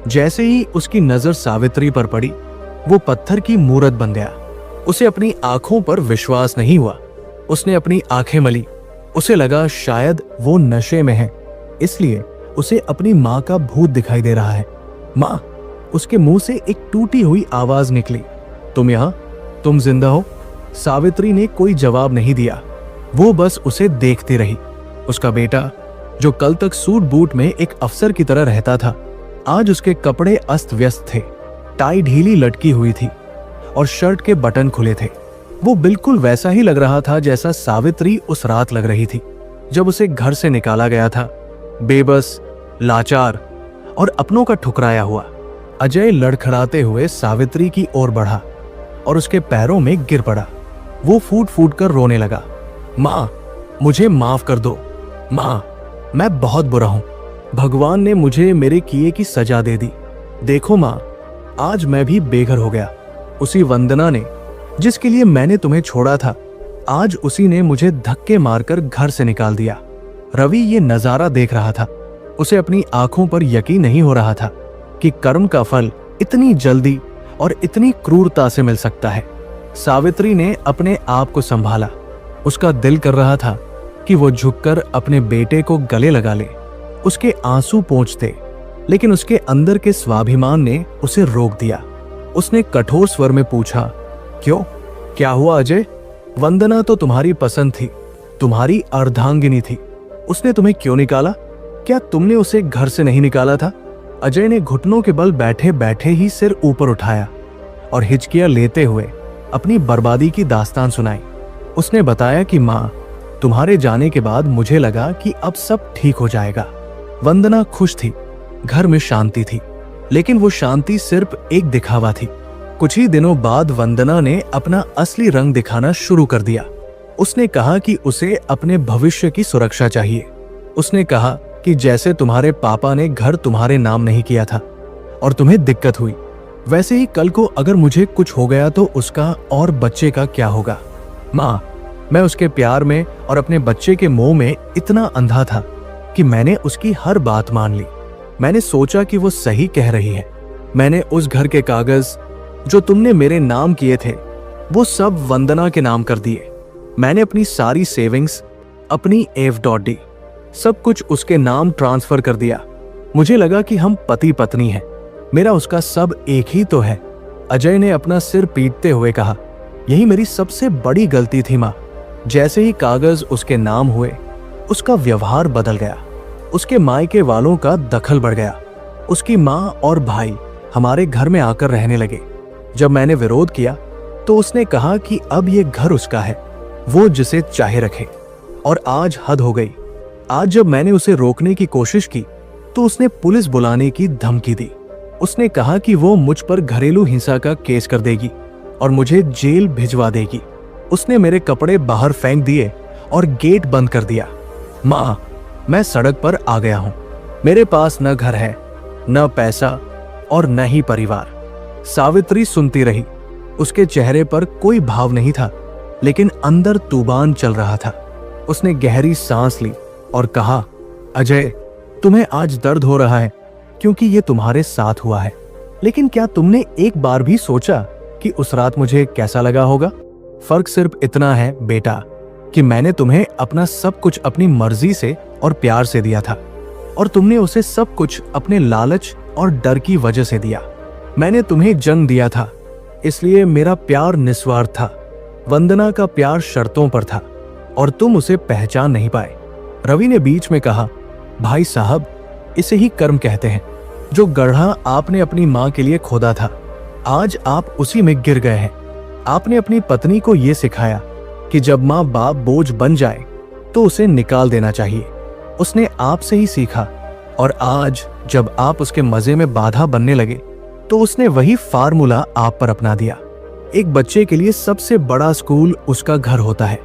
जैसे ही उसकी नजर सावित्री पर पड़ी, वो पत्थर की मूरत बन गया। उसे अपनी आंखों पर विश्वास नहीं हुआ। उसने अपनी आंखें मली। उसे लगा शायद वो नशे में है, इसलिए उसे अपनी मां का भूत दिखाई दे रहा है। मां! उसके मुंह से एक टूटी हुई आवाज निकली, तुम यहां? तुम जिंदा हो? सावित्री ने कोई जवाब नहीं दिया। वो बस उसे देखती रही। उसका बेटा, जो कल तक सूट बूट में एक अफसर की तरह रहता था, आज उसके कपड़े अस्त व्यस्त थे। टाई ढीली लटकी हुई थी और शर्ट के बटन खुले थे। वो बिल्कुल वैसा ही लग रहा था जैसा सावित्री उस रात लग रही थी जब उसे घर से निकाला गया था, बेबस, लाचार और अपनों का ठुकराया हुआ। अजय लड़खड़ाते हुए सावित्री की ओर बढ़ा और उसके पैरों में गिर पड़ा। वो फूट फूट कर रोने लगा। मां, मुझे माफ कर दो। मां, मैं बहुत बुरा हूं। भगवान ने मुझे मेरे किए की सजा दे दी। देखो मां, आज मैं भी बेघर हो गया। उसी वंदना ने, जिसके लिए मैंने तुम्हें छोड़ा था, आज उसी ने मुझे धक्के मारकर घर से निकाल दिया। रवि ये नजारा देख रहा था। उसे अपनी आंखों पर यकीन नहीं हो रहा था कि कर्म का फल इतनी जल्दी और इतनी क्रूरता से मिल सकता है। सावित्री ने अपने आप को संभाला। उसका दिल कर रहा था कि वो झुककर अपने बेटे को गले लगा ले, उसके आंसू पोंछते, लेकिन उसके अंदर के स्वाभिमान ने उसे रोक दिया। उसने कठोर स्वर में पूछा, क्यों? क्या हुआ अजय? वंदना तो तुम्हारी पसंद थी, तुम्हारी अर्धांगिनी थी। उसने तुम्हें क्यों निकाला? क्या तुमने उसे घर से नहीं निकाला था? अजय ने घुटनों के बल बैठे बैठे ही सिर ऊपर उठाया और हिचकियां लेते हुए अपनी बर्बादी की दास्तान सुनाई। उसने बताया कि मां, तुम्हारे जाने के बाद मुझे लगा कि अब सब ठीक हो जाएगा। वंदना खुश थी, घर में शांति थी, लेकिन वो शांति सिर्फ एक दिखावा थी। कुछ ही दिनों बाद वंदना ने अपना असली रंग दिखाना शुरू कर दिया। उसने कहा कि उसे अपने भविष्य की सुरक्षा चाहिए। उसने कहा कि जैसे तुम्हारे पापा ने घर तुम्हारे नाम नहीं किया था और तुम्हें दिक्कत हुई, वैसे ही कल को अगर मुझे कुछ हो गया तो उसका और बच्चे का क्या होगा? माँ, मैं उसके प्यार में और अपने बच्चे के मोह में इतना अंधा था कि मैंने उसकी हर बात मान ली। मैंने सोचा कि वो सही कह रही है। मैंने उस घर के कागज जो तुमने मेरे नाम किए थे, वो सब वंदना के नाम कर दिए। मैंने अपनी सारी सेविंग्स, अपनी एफ.डी सब कुछ उसके नाम ट्रांसफर कर दिया। मुझे लगा कि हम पति पत्नी हैं, मेरा उसका सब एक ही तो है। अजय ने अपना सिर पीटते हुए कहा, यही मेरी सबसे बड़ी गलती थी माँ। जैसे ही कागज उसके नाम हुए, उसका व्यवहार बदल गया। उसके मायके वालों का दखल बढ़ गया। उसकी माँ और भाई हमारे घर में आकर रहने लगे। जब मैंने विरोध किया तो उसने कहा कि अब ये घर उसका है, वो जिसे चाहे रखे। और आज हद हो गई। आज जब मैंने उसे रोकने की कोशिश की तो उसने पुलिस बुलाने की धमकी दी। उसने कहा कि वो मुझ पर घरेलू हिंसा का केस कर देगी और मुझे जेल भिजवा देगी। उसने मेरे कपड़े बाहर फेंक दिए और गेट बंद कर दिया। माँ, मैं सड़क पर आ गया हूँ। मेरे पास न घर है, न पैसा और न ही परिवार। सावित्री सुनती रही। उसके चेहरे पर कोई भाव नहीं था, लेकिन अंदर तूफान चल रहा था। उसने गहरी सांस ली और कहा, अजय, तुम्हें आज दर्द हो रहा है क्योंकि ये तुम्हारे साथ हुआ है, लेकिन क्या तुमने एक बार भी सोचा कि उस रात मुझे कैसा लगा होगा? फर्क सिर्फ इतना है बेटा कि मैंने तुम्हें अपना सब कुछ अपनी मर्जी से और प्यार से दिया था, और तुमने उसे सब कुछ अपने लालच और डर की वजह से दिया। मैंने तुम्हें जन्म दिया था, इसलिए मेरा प्यार निस्वार्थ था। वंदना का प्यार शर्तों पर था और तुम उसे पहचान नहीं पाए। रवि ने बीच में कहा, भाई साहब, इसे ही कर्म कहते हैं। जो गड्ढा आपने अपनी माँ के लिए खोदा था, आज आप उसी में गिर गए हैं। आपने अपनी पत्नी को यह सिखाया कि जब माँ बाप बोझ बन जाए तो उसे निकाल देना चाहिए। उसने आपसे ही सीखा, और आज जब आप उसके मजे में बाधा बनने लगे तो उसने वही फार्मूला आप पर अपना दिया। एक बच्चे के लिए सबसे बड़ा स्कूल उसका घर होता है।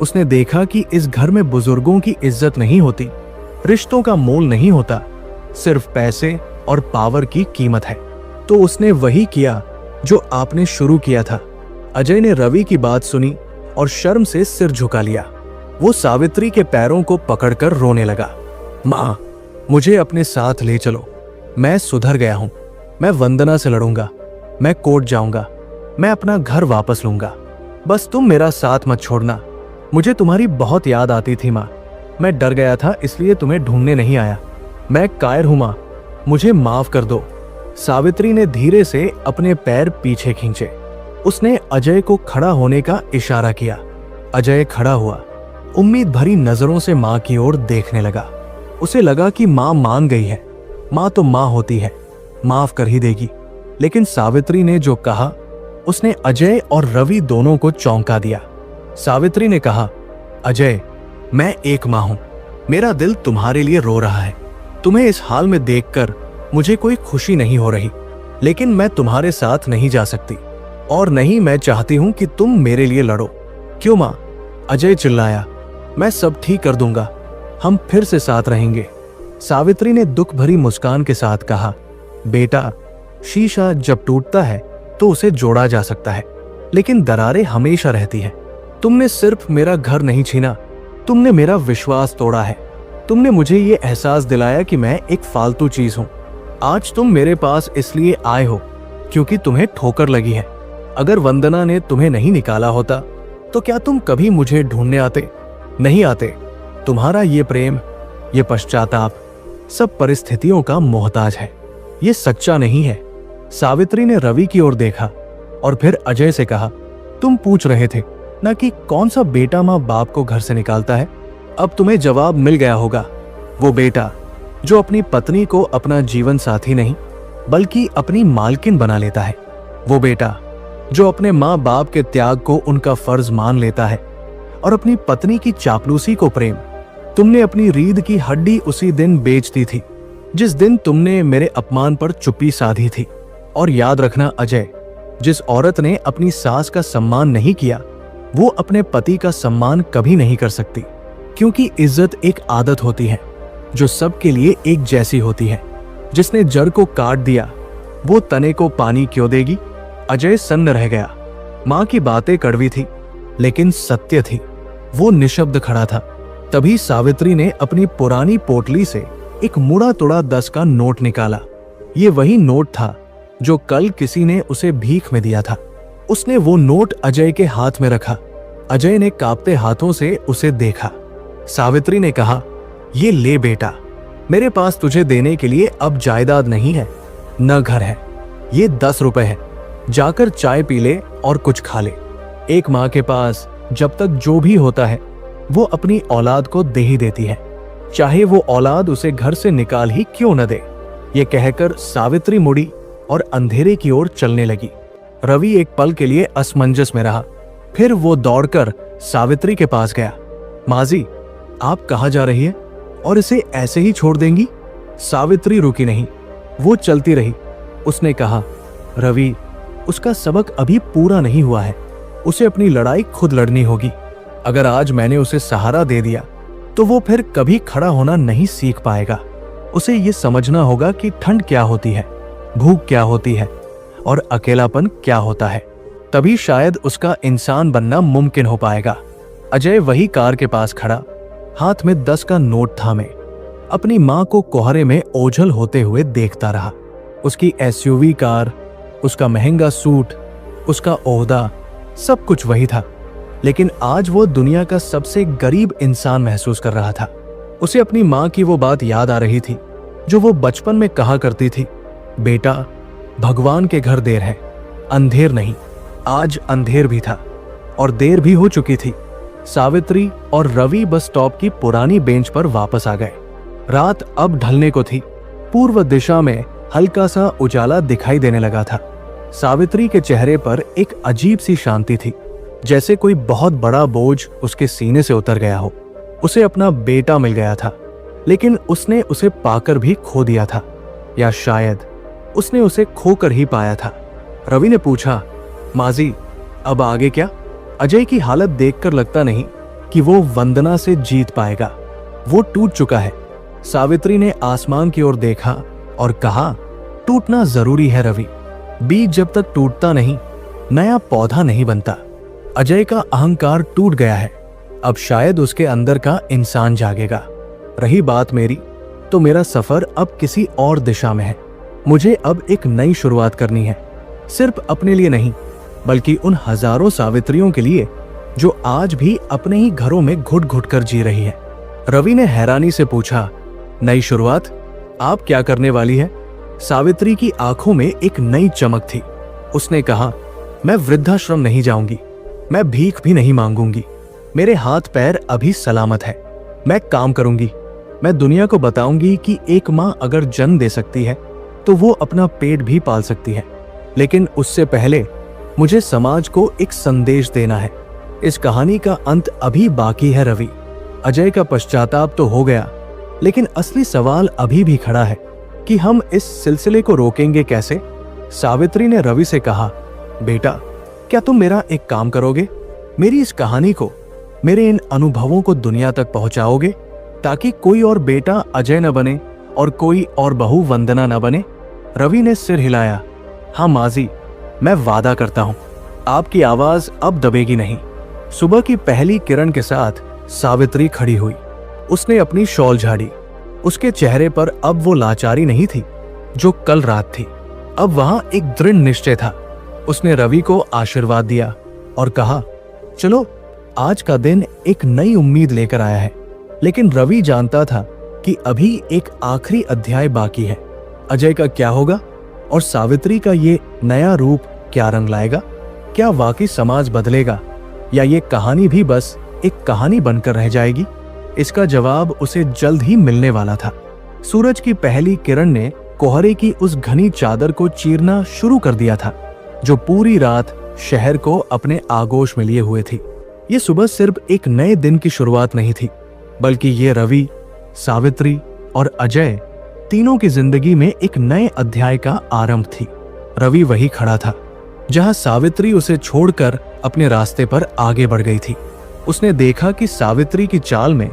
उसने देखा कि इस घर में बुजुर्गों की इज्जत नहीं होती, रिश्तों का मोल नहीं होता, सिर्फ पैसे और पावर की कीमत है। तो उसने वही किया जो आपने शुरू किया था। अजय ने रवि की बात सुनी और शर्म से सिर झुका लिया। वो सावित्री के पैरों को पकड़कर रोने लगा। माँ, मुझे अपने साथ ले चलो। मैं सुधर गया हूं। मैं वंदना से लड़ूंगा, मैं कोर्ट जाऊंगा, मैं अपना घर वापस लूंगा। बस तुम मेरा साथ मत छोड़ना। मुझे तुम्हारी बहुत याद आती थी माँ। मैं डर गया था, इसलिए तुम्हें ढूंढने नहीं आया। मैं कायर हूं माँ, मुझे माफ कर दो। सावित्री ने धीरे से अपने पैर पीछे खींचे। उसने अजय को खड़ा होने का इशारा किया। अजय खड़ा हुआ, उम्मीद भरी नजरों से माँ की ओर देखने लगा। उसे लगा कि माँ मान गई है। माँ तो माँ होती है, माफ कर ही देगी। लेकिन सावित्री ने जो कहा, उसने अजय और रवि दोनों को चौंका दिया। सावित्री ने कहा, अजय, मैं एक माँ हूं। मेरा दिल तुम्हारे लिए रो रहा है। तुम्हें इस हाल में देखकर मुझे कोई खुशी नहीं हो रही, लेकिन मैं तुम्हारे साथ नहीं जा सकती, और नहीं मैं चाहती हूं कि तुम मेरे लिए लड़ो। क्यों माँ? अजय चिल्लाया। मैं सब ठीक कर दूंगा, हम फिर से साथ रहेंगे। सावित्री ने दुख भरी मुस्कान के साथ कहा, बेटा, शीशा जब टूटता है तो उसे जोड़ा जा सकता है, लेकिन दरारें हमेशा रहती हैं। तुमने सिर्फ मेरा घर नहीं छीना, तुमने मेरा विश्वास तोड़ा है। तुमने मुझे ये एहसास दिलाया कि मैं एक फालतू चीज हूं। आज तुम मेरे पास इसलिए आए हो क्योंकि तुम्हें ठोकर लगी है। अगर वंदना ने तुम्हें नहीं निकाला होता तो क्या तुम कभी मुझे ढूंढने आते? नहीं आते। तुम्हारा ये प्रेम, ये पश्चाताप सब परिस्थितियों का मोहताज है, ये सच्चा नहीं है। सावित्री ने रवि की ओर देखा और फिर अजय से कहा, तुम पूछ रहे थे ना कि कौन सा बेटा माँ बाप को घर से निकालता है? अब तुम्हें जवाब मिल गया होगा। वो बेटा जो अपनी पत्नी को अपना जीवन साथी नहीं बल्कि अपनी मालकिन बना लेता है। वो बेटा जो अपने माँ बाप के त्याग को उनका फर्ज मान लेता है और अपनी पत्नी की चापलूसी को प्रेम। तुमने अपनी रीढ़ की हड्डी उसी दिन बेच दी थी जिस दिन तुमने मेरे अपमान पर चुप्पी साधी थी। और याद रखना अजय, जिस औरत ने अपनी सास का सम्मान नहीं किया वो अपने पति का सम्मान कभी नहीं कर सकती, क्योंकि इज्जत एक आदत होती है जो सबके लिए एक जैसी होती है। जिसने जड़ को काट दिया वो तने को पानी क्यों देगी? अजय सन्न रह गया। माँ की बातें कड़वी थी लेकिन सत्य थी। वो निशब्द खड़ा था। तभी सावित्री ने अपनी पुरानी पोटली से एक मुड़ा तुड़ा 10 का नोट निकाला। ये वही नोट था जो कल किसी ने उसे भीख में दिया था। उसने वो नोट अजय के हाथ में रखा। अजय ने कांपते हाथों से उसे देखा। सावित्री ने कहा, ये ले बेटा, मेरे पास तुझे देने के लिए अब जायदाद नहीं है, न घर है। ये 10 रुपए है, जाकर चाय पी ले और कुछ खा ले। एक माँ के पास जब तक जो भी होता है वो अपनी औलाद को दे ही देती है, चाहे वो औलाद उसे घर से निकाल ही क्यों न दे। ये कहकर सावित्री मुड़ी और अंधेरे की ओर चलने लगी। रवि एक पल के लिए असमंजस में रहा, फिर वो दौड़कर सावित्री के पास गया। माजी, आप कहाँ जा रही है और इसे ऐसे ही छोड़ देंगी? सावित्री रुकी नहीं, वो चलती रही। उसने कहा, रवि, उसका सबक अभी पूरा नहीं हुआ है, उसे अपनी लड़ाई खुद लड़नी होगी। अगर आज मैंने उसे सहारा दे दिया तो वो फिर कभी खड़ा होना नहीं सीख पाएगा। उसे ये समझना होगा कि ठंड क्या होती है, भूख क्या होती है और अकेलापन क्या होता है। तभी शायद उसका इंसान बनना मुमकिन हो पाएगा। अजय वही कार के पास खड़ा, हाथ में 10 का नोट थामे, अपनी मां को कोहरे में ओझल होते हुए देखता रहा। उसकी एसयूवी कार, उसका महंगा सूट, उसका ओहदा, सब कुछ वही था, लेकिन आज वो दुनिया का सबसे गरीब इंसान महसूस कर रहा था। उसे अपनी मां की वो बात याद आ रही थी जो वो बचपन में कहा करती थी, बेटा, भगवान के घर देर है, अंधेर नहीं। आज अंधेर भी था और देर भी हो चुकी थी। सावित्री और रवि बस स्टॉप की पुरानी बेंच पर वापस आ गए। रात अब ढलने को थी। पूर्व दिशा में हल्का सा उजाला दिखाई देने लगा था। सावित्री के चेहरे पर एक अजीब सी शांति थी, जैसे कोई बहुत बड़ा बोझ उसके सीने से उतर गया हो। उसे अपना बेटा मिल गया था, लेकिन उसने उसे पाकर भी खो दिया था, या शायद उसने उसे खोकर ही पाया था। रवि ने पूछा, माजी, अब आगे क्या? अजय की हालत देखकर लगता नहीं कि वो वंदना से जीत पाएगा। वो टूट चुका है। सावित्री ने आसमान की ओर देखा और कहा, टूटना जरूरी है रवि। बीज जब तक टूटता नहीं, नया पौधा नहीं बनता। अजय का अहंकार टूट गया है, अब शायद उसके अंदर का इंसान जागेगा। रही बात मेरी, तो मेरा सफर अब किसी और दिशा में है। मुझे अब एक नई शुरुआत करनी है, सिर्फ अपने लिए नहीं, बल्कि उन हजारों सावित्रियों के लिए जो आज भी अपने ही घरों में घुट घुट कर जी रही है। रवि ने हैरानी से पूछा, नई शुरुआत? आप क्या करने वाली है? सावित्री की आंखों में एक नई चमक थी। उसने कहा, मैं वृद्धाश्रम नहीं जाऊंगी, मैं भीख भी नहीं मांगूंगी। मेरे हाथ पैर अभी सलामत है। मैं काम करूंगी। मैं दुनिया को बताऊंगी कि एक माँ अगर जन्म दे सकती है तो वो अपना पेट भी पाल सकती है। लेकिन उससे पहले मुझे समाज को एक संदेश देना है। इस कहानी का अंत अभी बाकी है रवि। अजय का पश्चाताप तो हो गया, लेकिन असली सवाल अभी भी खड़ा है कि हम इस सिलसिले को रोकेंगे कैसे? सावित्री ने रवि से कहा, बेटा, क्या तुम मेरा एक काम करोगे? मेरी इस कहानी को, मेरे इन अनुभवों को दुनिया तक पहुंचाओगे, ताकि कोई और बेटा अजय न बने और कोई और बहू वंदना न बने? रवि ने सिर हिलाया। हाँ माजी, मैं वादा करता हूं। आपकी आवाज अब दबेगी नहीं। सुबह की पहली किरण के साथ सावित्री खड़ी हुई। उसने अपनी शॉल झाड़ी। उसके चेहरे पर अब वो लाचारी नहीं थी जो कल रात थी। अब वहां एक दृढ़ निश्चय था। उसने रवि को आशीर्वाद दिया और कहा, चलो, आज का दिन एक नई उम्मीद लेकर आया है। लेकिन रवि जानता था कि अभी एक आखिरी अध्याय बाकी है। अजय का क्या होगा और सावित्री का ये नया रूप क्या रंग लाएगा? क्या वाकई समाज बदलेगा या ये कहानी भी बस एक कहानी बनकर रह जाएगी? इसका जवाब उसे जल्द ही मिलने वाला था। सूरज की पहली किरण ने कोहरे की उस घनी चादर को चीरना शुरू कर दिया था जो पूरी रात शहर को अपने आगोश में लिए हुए थी। ये सुबह सिर्फ एक नए दिन की शुरुआत नहीं थी, बल्कि ये रवि, सावित्री और अजय तीनों की जिंदगी में एक नए अध्याय का आरंभ थी। रवि वही खड़ा था जहां सावित्री उसे छोड़कर अपने रास्ते पर आगे बढ़ गई थी। उसने देखा कि सावित्री की चाल में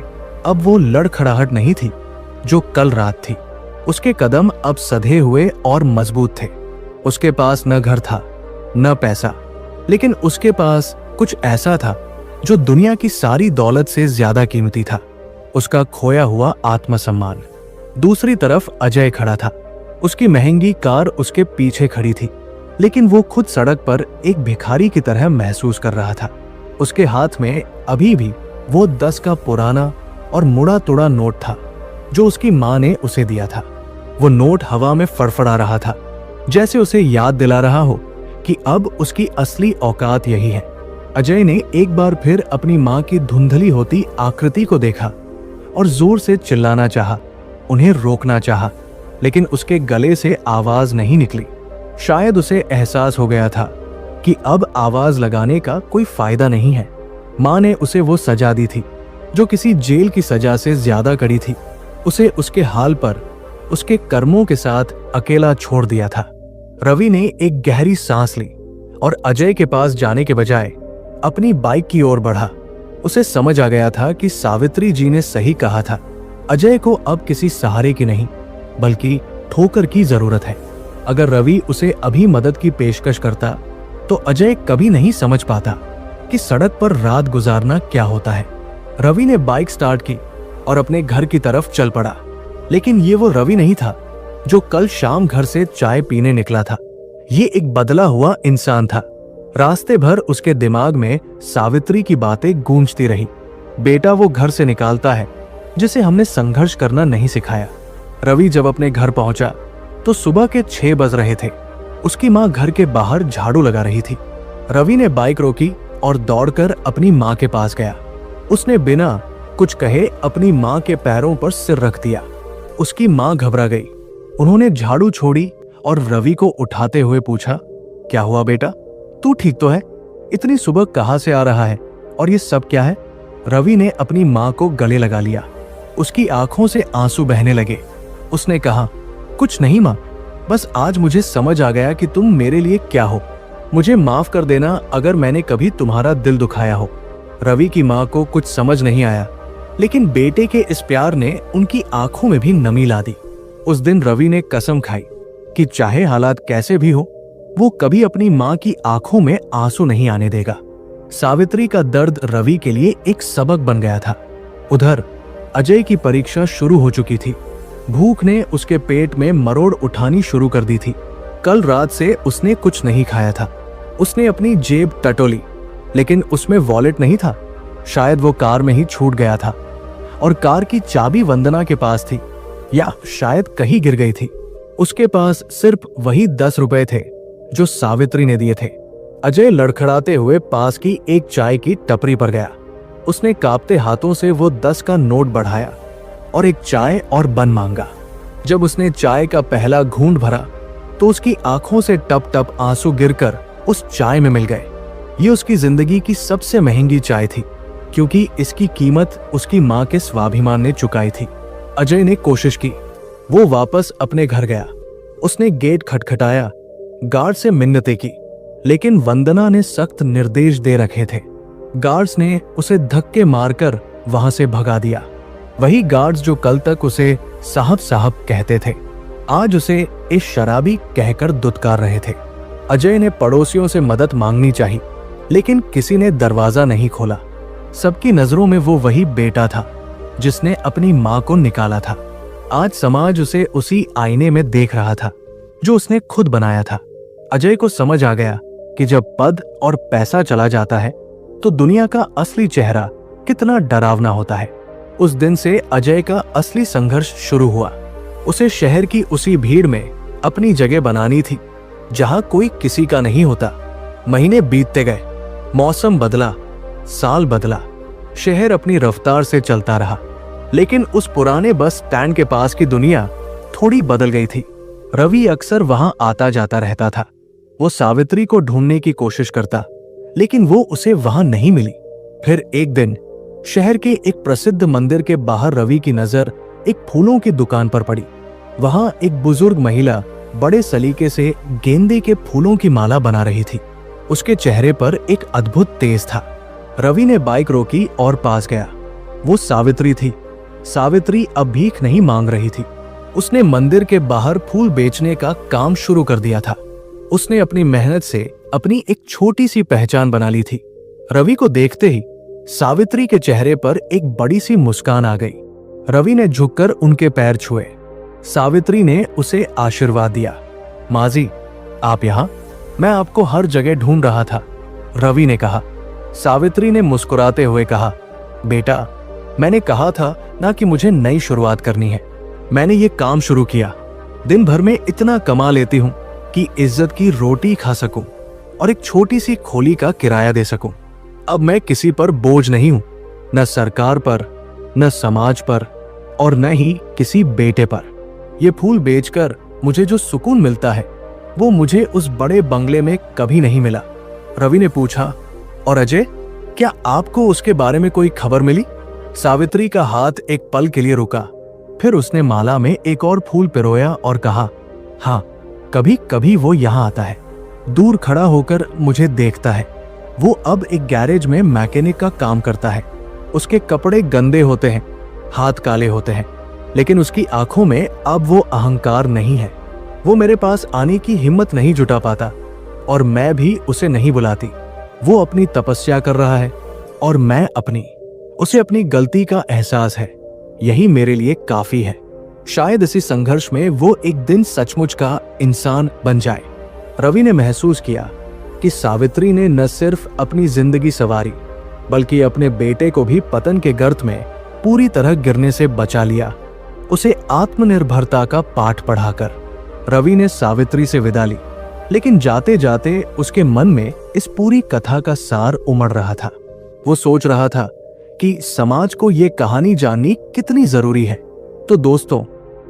अब वो लड़खड़ाहट नहीं थी जो कल रात थी। उसके कदम अब सधे हुए और मजबूत थे। उसके पास न घर था, न पैसा, लेकिन उसके पास कुछ ऐसा था जो दुनिया की सारी दौलत से ज्यादा कीमती था, उसका खोया हुआ आत्मसम्मान। दूसरी तरफ अजय खड़ा था। उसकी महंगी कार उसके पीछे खड़ी थी, लेकिन वो खुद सड़क पर एक भिखारी की तरह महसूस कर रहा था। उसके हाथ में अभी भी वो 10 का पुराना और मुड़ा तुड़ा नोट था जो उसकी माँ ने उसे दिया था। वो नोट हवा में फड़फड़ा रहा था, जैसे उसे याद दिला रहा हो कि अब उसकी असली औकात यही है। अजय ने एक बार फिर अपनी माँ की धुंधली होती आकृति को देखा और जोर से चिल्लाना चाहा, उन्हें रोकना चाहा, लेकिन उसके गले से आवाज नहीं निकली। शायद उसे एहसास हो गया था कि अब आवाज लगाने का कोई फायदा नहीं है। माँ ने उसे वो सजा दी थी जो किसी जेल की सजा से ज्यादा कड़ी थी। उसे उसके हाल पर उसके कर्मों के साथ अकेला छोड़ दिया था। रवि ने एक गहरी सांस ली और अजय के पास जाने के बजाय अपनी बाइक की ओर बढ़ा। उसे समझ आ गया था कि सावित्री जी ने सही कहा था। अजय को अब किसी सहारे की नहीं बल्कि ठोकर की जरूरत है। अगर रवि उसे अभी मदद की पेशकश करता तो अजय कभी नहीं समझ पाता कि सड़क पर रात गुजारना क्या होता है। रवि ने बाइक स्टार्ट की और अपने घर की तरफ चल पड़ा, लेकिन ये वो रवि नहीं था जो कल शाम घर से चाय पीने निकला था। ये एक बदला हुआ इंसान था। रास्ते भर उसके दिमाग में सावित्री की बातें गूंजती रही। बेटा वो घर से निकालता है जिसे हमने संघर्ष करना नहीं सिखाया। रवि जब अपने घर पहुंचा तो सुबह के 6 बज रहे थे। उसकी माँ घर के बाहर झाड़ू लगा रही थी। रवि ने बाइक रोकी और दौड़कर अपनी माँ के पास गया। उसने बिना कुछ कहे अपनी माँ के पैरों पर सिर रख दिया। उसकी माँ घबरा गई। उन्होंने झाड़ू छोड़ी और रवि को उठाते हुए पूछा, क्या हुआ बेटा, तू ठीक तो है? इतनी सुबह कहाँ से आ रहा है और ये सब क्या है? रवि ने अपनी माँ को गले लगा लिया। उसकी आंखों से आंसू बहने लगे। उसने कहा, कुछ नहीं माँ, बस आज मुझे समझ आ गया कि तुम मेरे लिए क्या हो। मुझे माफ कर देना अगर मैंने कभी तुम्हारा दिल दुखाया हो। रवि की माँ को कुछ समझ नहीं आया, लेकिन बेटे के इस प्यार ने उनकी आंखों में भी नमी ला दी। उस दिन रवि ने कसम खाई कि चाहे हालात कैसे भी हो, वो कभी अपनी माँ की आंखों में आंसू नहीं आने देगा। सावित्री का दर्द रवि के लिए एक सबक बन गया था। उधर अजय की परीक्षा शुरू हो चुकी थी। भूख ने उसके पेट में मरोड़ उठानी शुरू कर दी थी। कल रात से उसने कुछ नहीं खाया था। उसने अपनी जेब टटोली, लेकिन उसमें वॉलेट नहीं था। शायद वो कार में ही छूट गया था और कार की चाबी वंदना के पास थी, या शायद कहीं गिर गई थी। उसके पास सिर्फ वही 10 रुपए थे जो सावित्री ने दिए थे। अजय लड़खड़ाते हुए पास की एक चाय की टपरी पर गया। उसने कांपते हाथों से वो 10 का नोट बढ़ाया और एक चाय और बन मांगा। जब उसने चाय का पहला घूंट भरा तो उसकी आंखों से टप टप आंसू गिरकर उस चाय में मिल गए। ये उसकी जिंदगी की सबसे महंगी चाय थी, क्योंकि इसकी कीमत उसकी माँ के स्वाभिमान ने चुकाई थी। अजय ने कोशिश की। वो वापस अपने घर गया। उसने गेट खटखटाया, गार्ड से मिन्नतें की, लेकिन वंदना ने सख्त निर्देश दे रखे थे। गार्ड्स ने उसे धक्के मारकर वहां से भगा दिया। वही गार्ड्स जो कल तक उसे साहब साहब कहते थे, आज उसे इस शराबी कहकर दुत्कार रहे थे। अजय ने पड़ोसियों से मदद मांगनी चाहिए, लेकिन किसी ने दरवाजा नहीं खोला। सबकी नजरों में वो वही बेटा था जिसने अपनी माँ को निकाला था। आज समाज उसे उसी आईने में देख रहा था जो उसने खुद बनाया था। अजय को समझ आ गया कि जब पद और पैसा चला जाता है तो दुनिया का असली चेहरा कितना डरावना होता है। उस दिन से अजय का असली संघर्ष शुरू हुआ। उसे शहर की उसी भीड़ में अपनी जगह बनानी थी जहां कोई किसी का नहीं होता। महीने बीतते गए, मौसम बदला, साल बदला, शहर अपनी रफ्तार से चलता रहा, लेकिन उस पुराने बस स्टैंड के पास की दुनिया थोड़ी बदल गई थी। रवि अक्सर वहां आता जाता रहता था। वो सावित्री को ढूंढने की कोशिश करता, लेकिन वो उसे वहां नहीं मिली। फिर एक दिन शहर के एक प्रसिद्ध मंदिर के बाहर रवि की नजर एक फूलों की दुकान पर पड़ी। वहां एक बुजुर्ग महिला बड़े सलीके से गेंदे के फूलों की माला बना रही थी। उसके चेहरे पर एक अद्भुत तेज था। रवि ने बाइक रोकी और पास गया। वो सावित्री थी। सावित्री अब भीख नहीं मांग रही थी। उसने मंदिर के बाहर फूल बेचने का काम शुरू कर दिया था। उसने अपनी मेहनत से अपनी एक छोटी सी पहचान बना ली थी। रवि को देखते ही सावित्री के चेहरे पर एक बड़ी सी मुस्कान आ गई। रवि ने झुककर उनके पैर छुए। सावित्री ने उसे आशीर्वाद दिया। माँ जी, आप यहाँ? मैं आपको हर जगह ढूंढ रहा था, रवि ने कहा। सावित्री ने मुस्कुराते हुए कहा, बेटा, मैंने कहा था ना कि मुझे नई शुरुआत करनी है। मैंने ये काम शुरू किया। दिन भर में इतना कमा लेती हूँ कि इज्जत की रोटी खा सकूं और एक छोटी सी खोली का किराया दे सकूं। अब मैं किसी पर बोझ नहीं हूं, न सरकार पर, न समाज पर, और न ही किसी बेटे पर। ये फूल बेचकर मुझे जो सुकून मिलता है वो मुझे उस बड़े बंगले में कभी नहीं मिला। रवि ने पूछा, और अजय, क्या आपको उसके बारे में कोई खबर मिली? सावित्री का हाथ एक पल के लिए रुका, फिर उसने माला में एक और फूल पिरोया और कहा, हाँ, कभी कभी वो यहाँ आता है, दूर खड़ा होकर मुझे देखता है। वो अब एक गैरेज में मैकेनिक का काम करता है। उसके कपड़े गंदे होते हैं, हाथ काले होते हैं, लेकिन उसकी आंखों में अब वो अहंकार नहीं है। वो मेरे पास आने की हिम्मत नहीं जुटा पाता और मैं भी उसे नहीं बुलाती। वो अपनी तपस्या कर रहा है और मैं अपनी। उसे अपनी गलती का एहसास है, यही मेरे लिए काफी है। शायद इसी संघर्ष में वो एक दिन सचमुच का इंसान बन जाए। रवि ने महसूस किया कि सावित्री ने न सिर्फ अपनी जिंदगी संवारी, बल्कि अपने बेटे को भी पतन के गर्त में पूरी तरह गिरने से बचा लिया। उसे आत्मनिर्भरता का पाठ पढ़ाकर रवि ने सावित्री से विदा ली, लेकिन जाते जाते उसके मन में इस पूरी कथा का सार उमड़ रहा था। वो सोच रहा था कि समाज को ये कहानी जाननी कितनी जरूरी है। तो दोस्तों,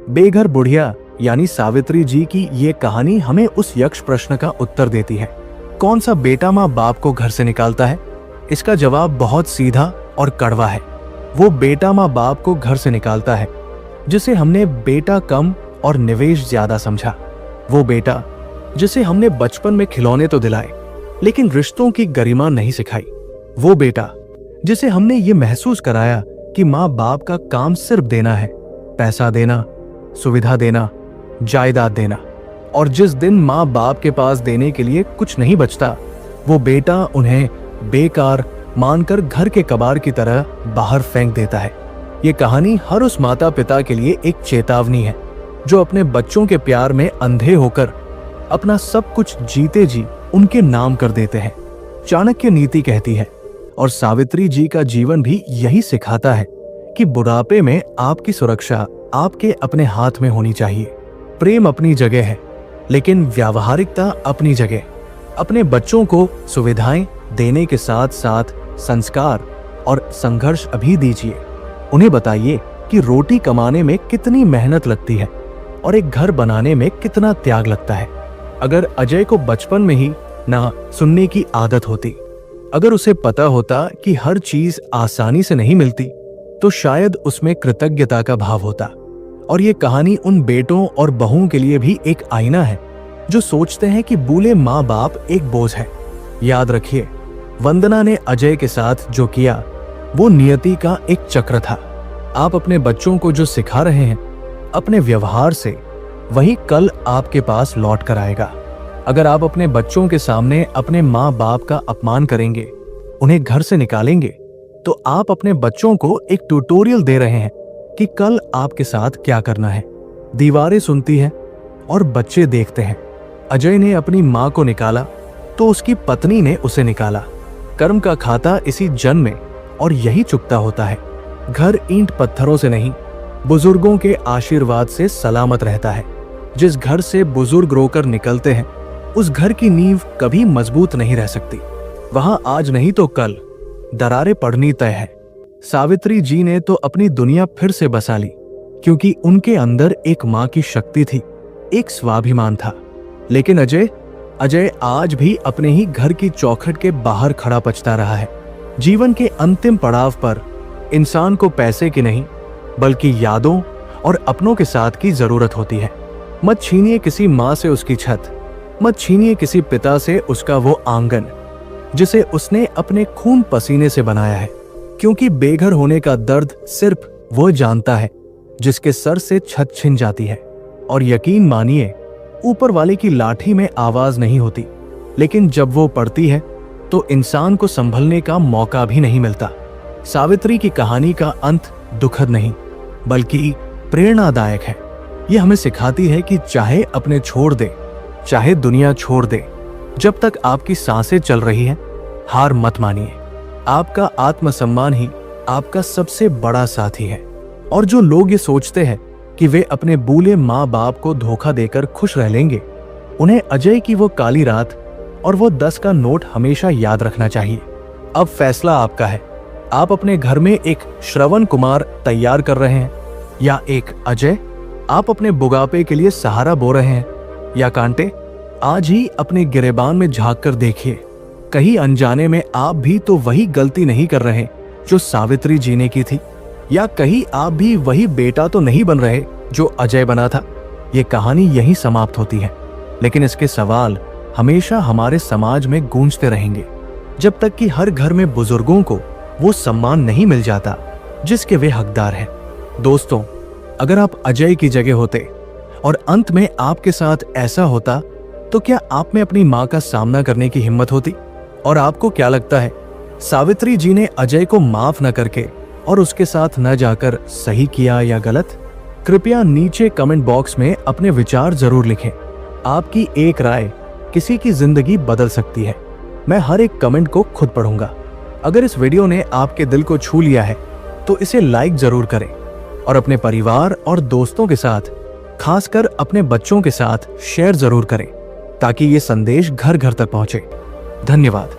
बेघर बुढ़िया यानी सावित्री जी की ये कहानी हमें उस यक्ष प्रश्न का उत्तर देती है, कौन सा बेटा माँ बाप को घर से निकालता है? इसका जवाब बहुत सीधा और कड़वा है। वो बेटा माँ बाप को घर से निकालता है जिसे हमने बेटा कम और निवेश ज्यादा समझा। वो बेटा जिसे हमने बचपन में खिलौने तो दिलाए, लेकिन रिश्तों की गरिमा नहीं सिखाई। वो बेटा जिसे हमने ये महसूस कराया कि माँ बाप का काम सिर्फ देना है, पैसा देना, सुविधा देना, जायदाद देना, और जिस दिन माँ बाप के पास देने के लिए कुछ नहीं बचता, वो बेटा उन्हें बेकार मानकर घर के कबाड़ की तरह बाहर फेंक देता है। ये कहानी हर उस माता पिता के लिए एक चेतावनी है जो अपने बच्चों के प्यार में अंधे होकर अपना सब कुछ जीते जी उनके नाम कर देते हैं। चाणक्य नीति कहती है, और सावित्री जी का जीवन भी यही सिखाता है, कि बुढ़ापे में आपकी सुरक्षा आपके अपने हाथ में होनी चाहिए। प्रेम अपनी जगह है, लेकिन व्यावहारिकता अपनी जगह। अपने बच्चों को सुविधाएं देने के साथ साथ संस्कार और संघर्ष भी दीजिए। उन्हें बताइए कि रोटी कमाने में कितनी मेहनत लगती है और एक घर बनाने में कितना त्याग लगता है। अगर अजय को बचपन में ही ना सुनने की आदत होती, अगर उसे पता होता कि हर चीज आसानी से नहीं मिलती, तो शायद उसमें कृतज्ञता का भाव होता। और ये कहानी उन बेटों और बहुओं के लिए भी एक आईना है जो सोचते हैं कि बूढ़े माँ बाप एक बोझ है। याद रखिए, वंदना ने अजय के साथ जो किया वो नियति का एक चक्र था। आप अपने बच्चों को जो सिखा रहे हैं अपने व्यवहार से, वही कल आपके पास लौट कर आएगा। अगर आप अपने बच्चों के सामने अपने माँ बाप का अपमान करेंगे, उन्हें घर से निकालेंगे, तो आप अपने बच्चों को एक ट्यूटोरियल दे रहे हैं कि कल आपके साथ क्या करना है। दीवारें सुनती हैं और बच्चे देखते हैं। अजय ने अपनी माँ को निकाला तो उसकी पत्नी ने उसे निकाला। कर्म का खाता इसी जन्म में और यही चुकता होता है। घर ईंट पत्थरों से नहीं, बुजुर्गों के आशीर्वाद से सलामत रहता है। जिस घर से बुजुर्ग रोकर निकलते हैं, उस घर की नींव कभी मजबूत नहीं रह सकती। वहां आज नहीं तो कल दरारें पड़नी तय है। सावित्री जी ने तो अपनी दुनिया फिर से बसा ली, क्योंकि उनके अंदर एक माँ की शक्ति थी, एक स्वाभिमान था। लेकिन अजय आज भी अपने ही घर की चौखट के बाहर खड़ा पछता रहा है। जीवन के अंतिम पड़ाव पर इंसान को पैसे की नहीं, बल्कि यादों और अपनों के साथ की जरूरत होती है। मत छीनिए किसी माँ से उसकी छत, मत छीनिए किसी पिता से उसका वो आंगन जिसे उसने अपने खून पसीने से बनाया है। क्योंकि बेघर होने का दर्द सिर्फ वो जानता है जिसके सर से छत छिन जाती है। और यकीन मानिए, ऊपर वाले की लाठी में आवाज नहीं होती, लेकिन जब वो पड़ती है तो इंसान को संभलने का मौका भी नहीं मिलता। सावित्री की कहानी का अंत दुखद नहीं, बल्कि प्रेरणादायक है। ये हमें सिखाती है कि चाहे अपने छोड़ दे, चाहे दुनिया छोड़ दे, जब तक आपकी सांसें चल रही हैं, हार मत मानिए। आपका आत्मसम्मान ही आपका सबसे बड़ा साथी है। और जो लोग ये सोचते हैं कि वे अपने बूले माँ बाप को धोखा देकर खुश रह लेंगे, उन्हें अजय की वो काली रात और वो 10 का नोट हमेशा याद रखना चाहिए। अब फैसला आपका है। आप अपने घर में एक श्रवण कुमार तैयार कर रहे हैं या एक अजय? आप अपने बुढ़ापे के लिए सहारा बो रहे हैं या कांटे? आज ही अपने गिरेबान में झांक कर देखिए, कहीं अनजाने में आप भी तो वही गलती नहीं कर रहे जो सावित्री जी ने की थी, या कहीं आप भी वही बेटा तो नहीं बन रहे जो अजय बना था। ये कहानी यहीं समाप्त होती है, लेकिन इसके सवाल हमेशा हमारे समाज में गूंजते रहेंगे जब तक कि हर घर में बुजुर्गों को वो सम्मान नहीं मिल जाता जिसके वे हकदार हैं। दोस्तों, अगर आप अजय की जगह होते और अंत में आपके साथ ऐसा होता, तो क्या आप में अपनी मां का सामना करने की हिम्मत होती? और आपको क्या लगता है, सावित्री जी ने अजय को माफ न करके और उसके साथ न जाकर सही किया या गलत? कृपया नीचे कमेंट बॉक्स में अपने विचार जरूर लिखें। आपकी एक राय किसी की जिंदगी बदल सकती है। मैं हर एक कमेंट को खुद पढ़ूंगा। अगर इस वीडियो ने आपके दिल को छू लिया है तो इसे लाइक जरूर करें और अपने परिवार और दोस्तों के साथ, खासकर अपने बच्चों के साथ शेयर जरूर करें ताकि ये संदेश घर घर तक पहुंचे। धन्यवाद।